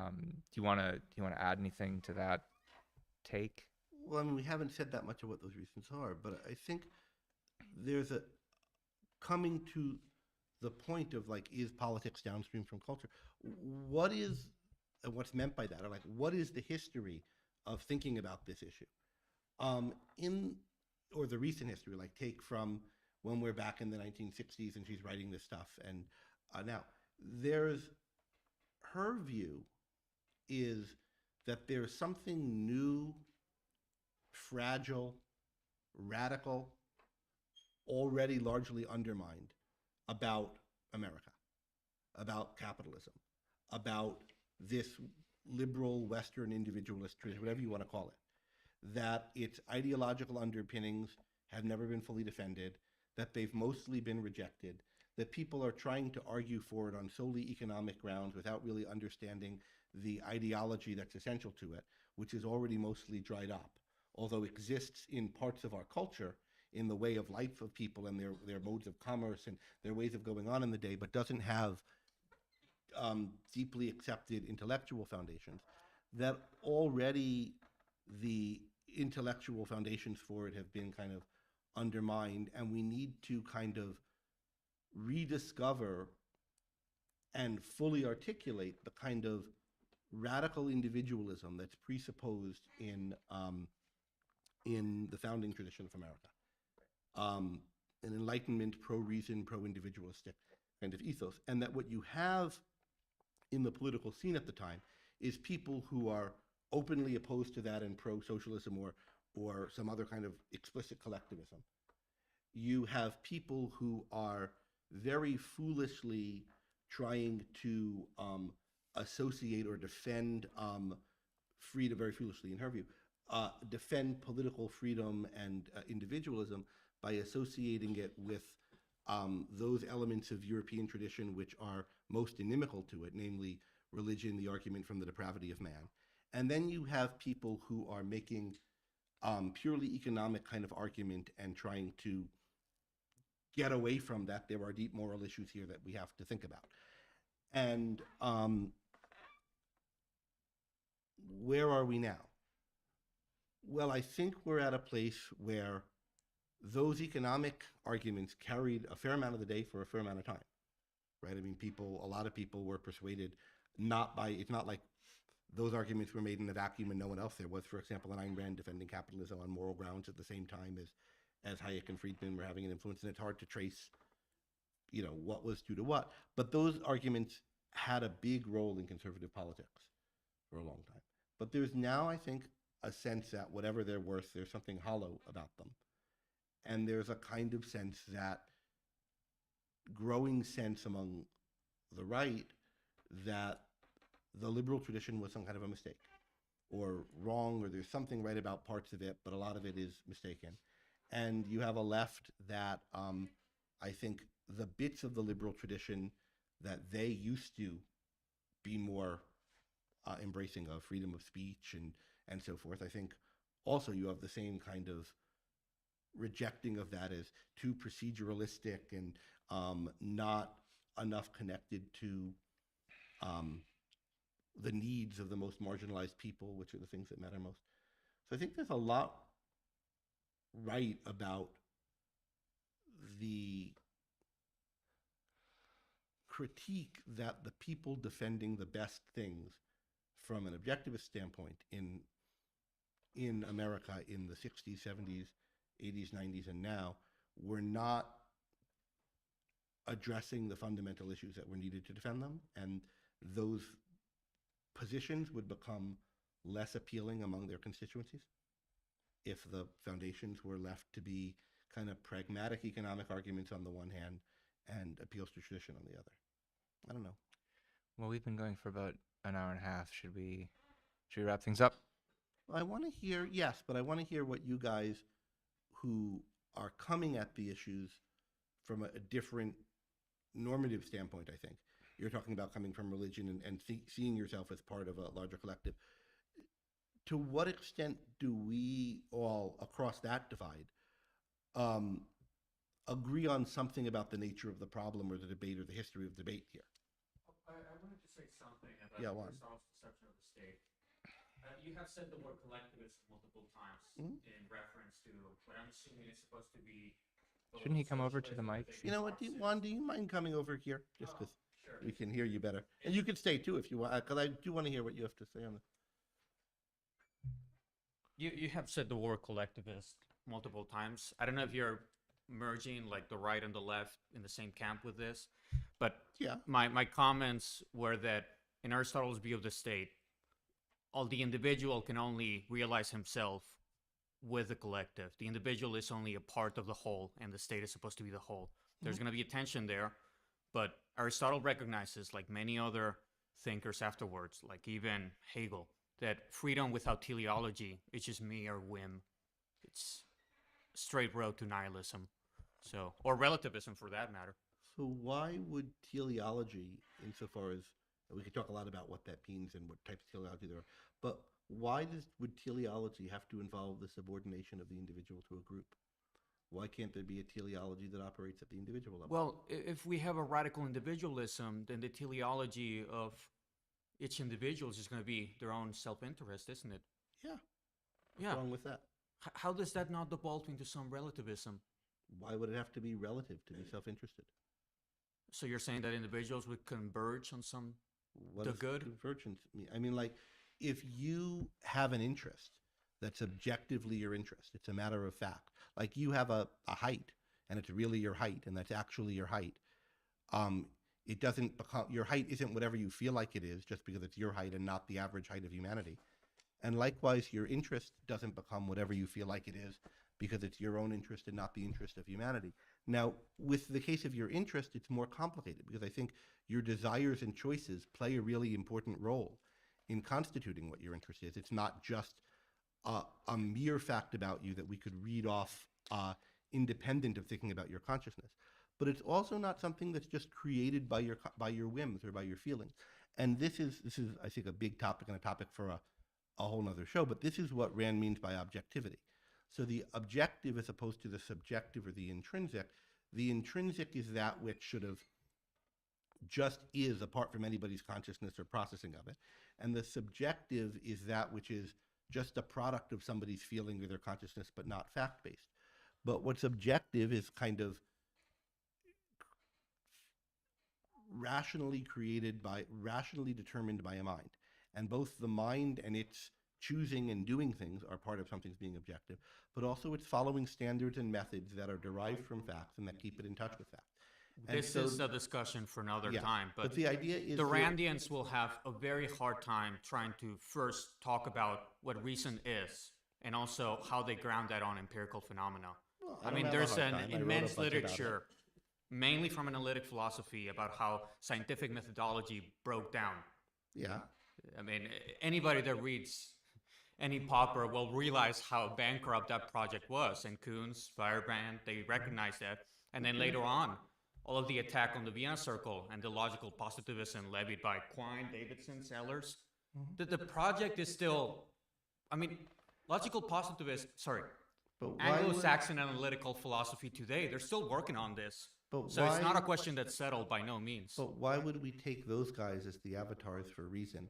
you want to add anything to that take? Well, I mean, we haven't said that much of what those reasons are, but I think there's a coming to the point of like, is politics downstream from culture? What is what's meant by that? Or like, what is the history of thinking about this issue? In or the recent history, like take from when we're back in the 1960s and she's writing this stuff, and now there's her view is that there's something new, fragile, radical, already largely undermined about America, about capitalism, about this liberal Western individualist tradition, whatever you want to call it, that its ideological underpinnings have never been fully defended, that they've mostly been rejected, that people are trying to argue for it on solely economic grounds without really understanding the ideology that's essential to it, which is already mostly dried up, although exists in parts of our culture in the way of life of people and their modes of commerce and their ways of going on in the day, but doesn't have deeply accepted intellectual foundations, that already the intellectual foundations for it have been kind of undermined, and we need to kind of rediscover and fully articulate the kind of radical individualism that's presupposed in the founding tradition of America. An Enlightenment, pro-reason, pro-individualistic kind of ethos. And that what you have in the political scene at the time is people who are openly opposed to that and pro-socialism or some other kind of explicit collectivism. You have people who are very foolishly trying to associate or defend freedom, very foolishly in her view, defend political freedom and individualism by associating it with those elements of European tradition which are most inimical to it, namely religion, the argument from the depravity of man. And then you have people who are making purely economic kind of argument and trying to get away from that. There are deep moral issues here that we have to think about. And where are we now? Well, I think we're at a place where those economic arguments carried a fair amount of the day for a fair amount of time, right? I mean, a lot of people were persuaded it's not like those arguments were made in a vacuum and no one else there was. For example, an Ayn Rand defending capitalism on moral grounds at the same time as Hayek and Friedman were having an influence, and it's hard to trace, what was due to what. But those arguments had a big role in conservative politics for a long time. But there's now, I think, a sense that whatever they're worth, there's something hollow about them. And there's a kind of sense that, growing sense among the right, that the liberal tradition was some kind of a mistake or wrong, or there's something right about parts of it, but a lot of it is mistaken. And you have a left that I think the bits of the liberal tradition that they used to be more embracing of, freedom of speech and so forth, I think also you have the same kind of rejecting of that as too proceduralistic and not enough connected to the needs of the most marginalized people, which are the things that matter most. So I think there's a lot right about the critique that the people defending the best things from an objectivist standpoint in America in the 60s, 70s, 80s, 90s, and now were not addressing the fundamental issues that were needed to defend them, and those positions would become less appealing among their constituencies if the foundations were left to be kind of pragmatic economic arguments on the one hand and appeals to tradition on the other. I don't know. Well, we've been going for about an hour and a half. Should we Should we wrap things up? I want to hear, yes, but I want to hear what you guys who are coming at the issues from a different normative standpoint, I think. You're talking about coming from religion and seeing yourself as part of a larger collective. To what extent do we all, across that divide, agree on something about the nature of the problem or the debate or the history of debate here? I wanted to say something about Yeah, Aristotle's conception of the state. You have said the word collectivist multiple times in reference to what I'm assuming is supposed to be. Shouldn't he come over to the mic? You know what, Juan, do you mind coming over here? Just because Sure. we can hear you better. And you can stay too if you want, because I do want to hear what you have to say on this. You have said the word collectivist multiple times. I don't know if you're merging like the right and the left in the same camp with this, but Yeah. my comments were that in Aristotle's view of the state, all the individual can only realize himself with the collective. The individual is only a part of the whole, and the state is supposed to be the whole. There's going to be a tension there, but Aristotle recognizes, like many other thinkers afterwards, like even Hegel, that freedom without teleology is just mere whim. It's a straight road to nihilism, so, or relativism for that matter. So why would teleology, insofar as we could talk a lot about what that means and what types of teleology there are, but why would teleology have to involve the subordination of the individual to a group? Why can't there be a teleology that operates at the individual level? Well, if we have a radical individualism, then the teleology of each individual is just going to be their own self-interest, isn't it? Yeah. What's Yeah. wrong with that? How does that not devolve into some relativism? Why would it have to be relative to be self-interested? So you're saying that individuals would converge on some What The does good? convergence mean? I mean, like, if you have an interest that's objectively your interest, it's a matter of fact. Like you have a height, and it's really your height, and that's actually your height. It doesn't become, your height isn't whatever you feel like it is just because it's your height and not the average height of humanity. And likewise, your interest doesn't become whatever you feel like it is because it's your own interest and not the interest of humanity. Now, with the case of your interest, it's more complicated because I think your desires and choices play a really important role in constituting what your interest is. It's not just a mere fact about you that we could read off independent of thinking about your consciousness. But it's also not something that's just created by your whims or by your feelings. And this is I think a big topic and a topic for a whole nother show. But this is what Rand means by objectivity. So the objective as opposed to the subjective or the intrinsic is that which sort of just is apart from anybody's consciousness or processing of it. And the subjective is that which is just a product of somebody's feeling or their consciousness, but not fact-based. But what's objective is kind of rationally determined by a mind. And both the mind and its choosing and doing things are part of something's being objective, but also it's following standards and methods that are derived from facts and that keep it in touch with facts. And This is a discussion for another time, but the idea is the Randians will have a very hard time trying to first talk about what reason is and also how they ground that on empirical phenomena. Well, I don't mean, have a there's hard an time. I wrote a immense bunch about it. literature, mainly from analytic philosophy, about how scientific methodology broke down. Yeah. I mean, anybody that reads any Popper will realize how bankrupt that project was. And Kuhns, Feyerabend, they recognized that. And then later on, all of the attack on the Vienna Circle and the logical positivism levied by Quine, Davidson, Sellers, the project is still, I mean, logical positivist, But why would- Anglo-Saxon analytical philosophy today, they're still working on this. But So it's not why- a question that's settled by no means. But why would we take those guys as the avatars for reason?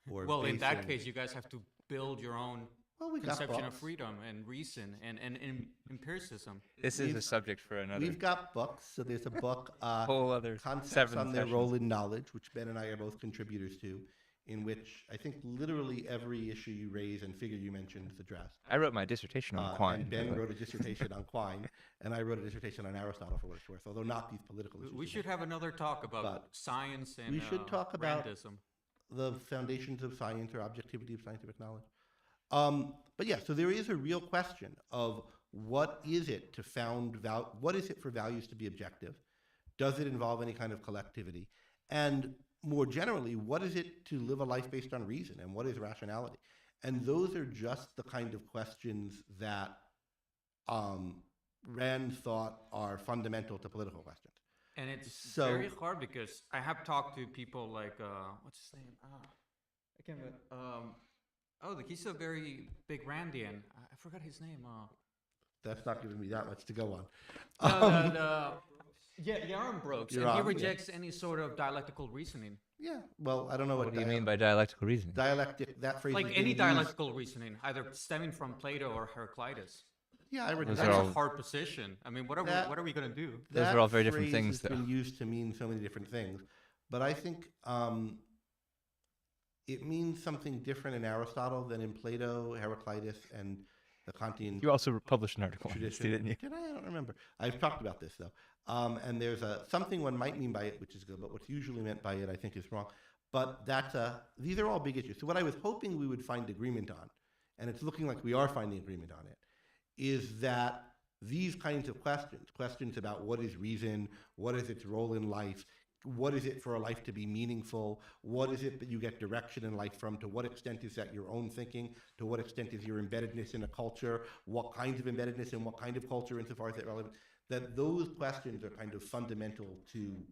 Or Well, in that basing- case, you guys have to build your own Well, we got conception of books. freedom and reason and empiricism. This is We've- a subject for another We've got books. So there's a book, whole other Concepts 7 on Their sessions. Role in Knowledge, which Ben and I are both contributors to, in which I think literally every issue you raise and figure you mentioned is addressed. I wrote my dissertation on Quine. And Ben wrote a dissertation on Quine, and I wrote a dissertation on Aristotle for what it's worth, although not these political issues. We should have another talk about But science and we should talk about Randism. the foundations of science or objectivity of scientific knowledge. But yeah, so there is a real question of what is it to what is it for values to be objective? Does it involve any kind of collectivity? And more generally, what is it to live a life based on reason, and what is rationality? And those are just the kind of questions that Rand thought are fundamental to political questions. And it's So- very hard because I have talked to people like what's his name? I can't remember. He's a very big Randian. I forgot his name. That's not giving me that much to go on. Yaron Brooks, Yaron, and he yeah. rejects any sort of dialectical reasoning. Yeah, well, I don't know What do you mean by dialectical reasoning? dialectic. That phrase. Like is any being used- dialectical reasoning, either stemming from Plato or Heraclitus. Yeah, I read Those that. are That's all- a hard position. I mean, what are we gonna do? Those That are all very different phrase things, has though. been used to mean so many different things, but I think it means something different in Aristotle than in Plato, Heraclitus, and the Kantian You also published an article on this, tradition. didn't you? Did I? I don't remember. I've talked about this though. And there's something one might mean by it, which is good, but what's usually meant by it, I think, is wrong. But these are all big issues. So what I was hoping we would find agreement on, and it's looking like we are finding agreement on it, is that these kinds of questions about what is reason, what is its role in life, what is it for a life to be meaningful, what is it that you get direction in life from, to what extent is that your own thinking, to what extent is your embeddedness in a culture, what kinds of embeddedness and what kind of culture insofar as it's relevant, that those questions are kind of fundamental to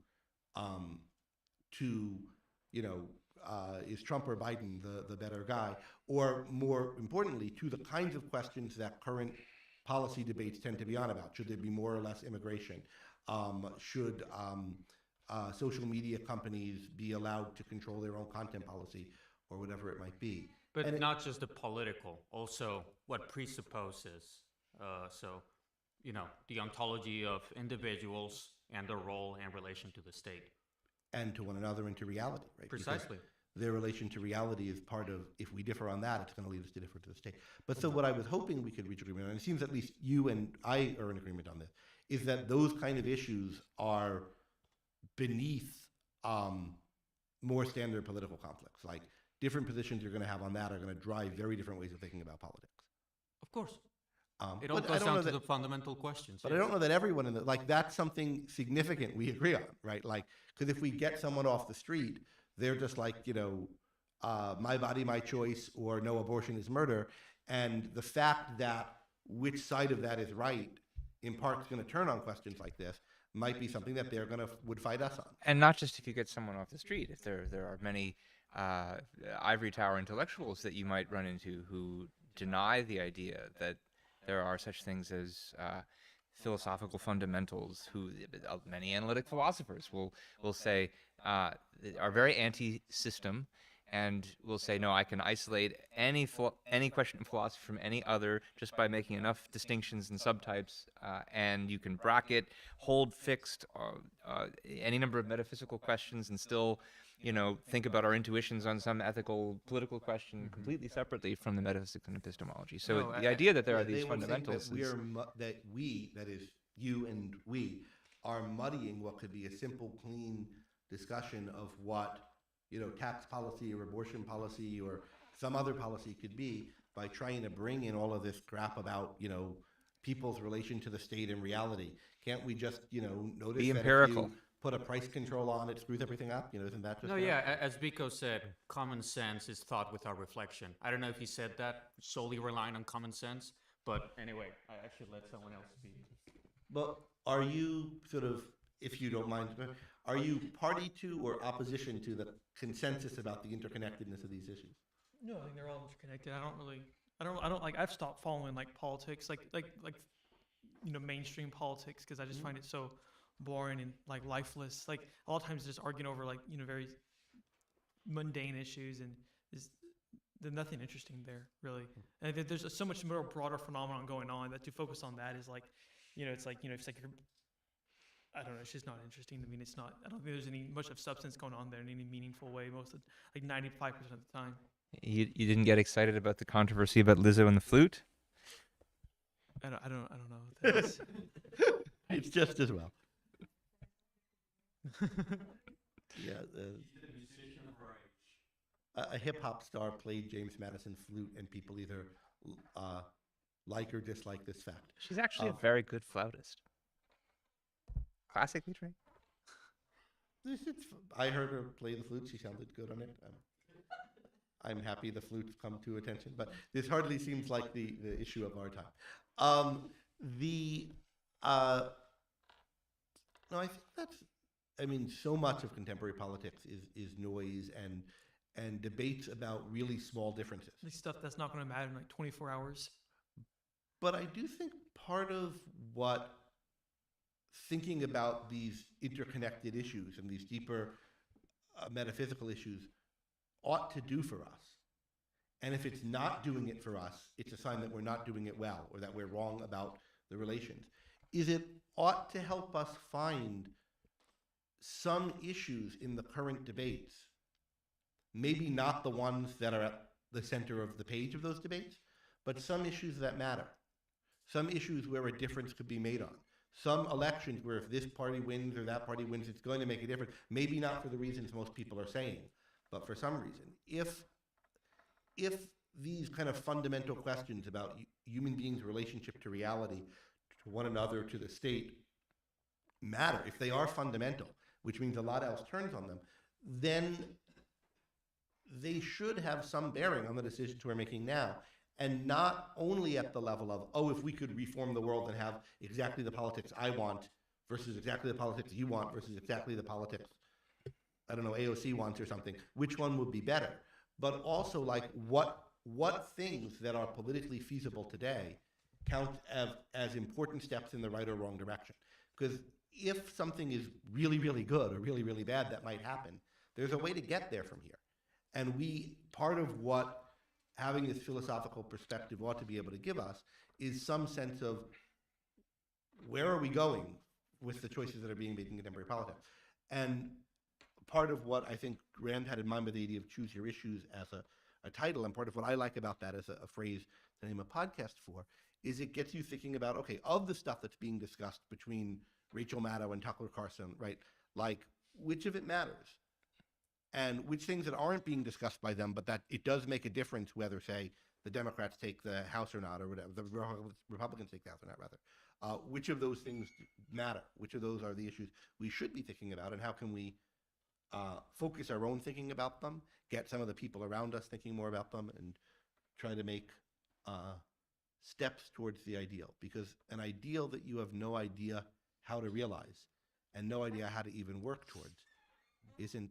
is Trump or Biden the better guy, or more importantly, to the kinds of questions that current policy debates tend to be on about. Should there be more or less immigration? Should social media companies be allowed to control their own content policy, or whatever it might be? But And not just the political, also what presupposes. The ontology of individuals and their role and relation to the state. and to one another and to reality, right? Because Precisely. their relation to reality is part of, if we differ on that, it's going to lead us to differ to the state. But so what I was hoping we could reach agreement on, and it seems at least you and I are in agreement on this, is that those kind of issues are beneath more standard political conflicts. Like, different positions you're going to have on that are going to drive very different ways of thinking about politics. Of course. It But all I goes don't know down to that- the fundamental questions. But I don't know that everyone in the, like, that's something significant we agree on, right? Like, because if we get someone off the street, they're just like, my body, my choice, or no, abortion is murder. And the fact that which side of that is right, in part, is going to turn on questions like this, might be something that would fight us on. And not just if you get someone off the street. If there are many ivory tower intellectuals that you might run into who deny the idea that there are such things as philosophical fundamentals, who many analytic philosophers will say are very anti-system, and will say, no, I can isolate any question in philosophy from any other just by making enough distinctions and subtypes, and you can bracket, hold fixed any number of metaphysical questions and still think about our intuitions on some ethical, political question completely separately from the metaphysics and epistemology. So No, the idea that there Yeah, are these they would think fundamentals that is... that is you and we, are muddying what could be a simple, clean discussion of what, tax policy or abortion policy or some other policy could be, by trying to bring in all of this crap about, people's relation to the state and reality. Can't we just, notice Be that empirical. if you put a price control on it, screws everything up? Isn't that just No, what- yeah, as Biko said, common sense is thought without reflection. I don't know if he said that solely relying on common sense, but anyway, I should let someone else speak. But are you sort of, if you don't mind, are you party to or opposition to the consensus about the interconnectedness of these issues? No, I think they're all interconnected. I don't like. I've stopped following like politics, like mainstream politics, because I just find it so boring and like lifeless. Like a lot of times, just arguing over like very mundane issues, and there's nothing interesting there really. And there's so much more broader phenomenon going on that to focus on that is like, it's like you're, I don't know, it's just not interesting to me. It's not. I don't think there's any much of substance going on there in any meaningful way. Most of, like 95% of the time. You didn't get excited about the controversy about Lizzo and the flute? I don't know what that is. It's just as well. Yeah. A hip hop star played James Madison flute, and people either like or dislike this fact. She's actually a very good flautist. Classically trained. I heard her play the flute. She sounded good on it. I'm happy the flute's come to attention, but this hardly seems like the issue of our time. No, I think so much of contemporary politics is noise and debates about really small differences. Like stuff that's not going to matter in like 24 hours. But I do think part of what thinking about these interconnected issues and these deeper metaphysical issues ought to do for us, and if it's not doing it for us, it's a sign that we're not doing it well or that we're wrong about the relations, is it ought to help us find some issues in the current debates, maybe not the ones that are at the center of the page of those debates, but some issues that matter, some issues where a difference could be made on, some elections where if this party wins or that party wins, it's going to make a difference, maybe not for the reasons most people are saying, but for some reason. If these kind of fundamental questions about human beings' relationship to reality, to one another, to the state, matter, if they are fundamental, which means a lot else turns on them, then they should have some bearing on the decisions we're making now, and not only at the level of, oh, if we could reform the world and have exactly the politics I want versus exactly the politics you want versus exactly the politics, I don't know, AOC wants or something, which one would be better? But also, like, what things that are politically feasible today count as important steps in the right or wrong direction? Because if something is really, really good or really, really bad that might happen, there's a way to get there from here. And part of what having this philosophical perspective ought to be able to give us is some sense of where are we going with the choices that are being made in contemporary politics. And part of what I think Rand had in mind with the idea of choose your issues as a title, and part of what I like about that as a phrase to name a podcast for, is it gets you thinking about, okay, of the stuff that's being discussed between Rachel Maddow and Tucker Carlson, right? Like, which of it matters? And which things that aren't being discussed by them, but that it does make a difference whether, say, the Democrats take the House or not, or whatever, the Republicans take the House or not, rather. Which of those things matter? Which of those are the issues we should be thinking about, and how can we focus our own thinking about them, get some of the people around us thinking more about them, and try to make steps towards the ideal? Because an ideal that you have no idea how to realize and no idea how to even work towards isn't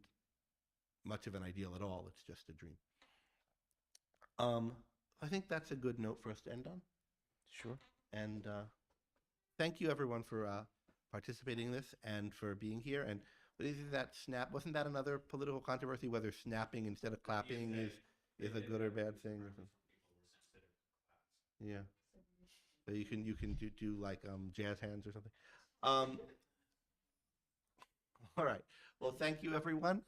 much of an ideal at all. It's just a dream. I think that's a good note for us to end on. Sure. And thank you, everyone, for participating in this and for being here. And what is that snap? Wasn't that another political controversy, whether snapping instead of clapping is a good or bad thing? Yeah. So you can do like jazz hands or something. All right. Well, thank you, everyone.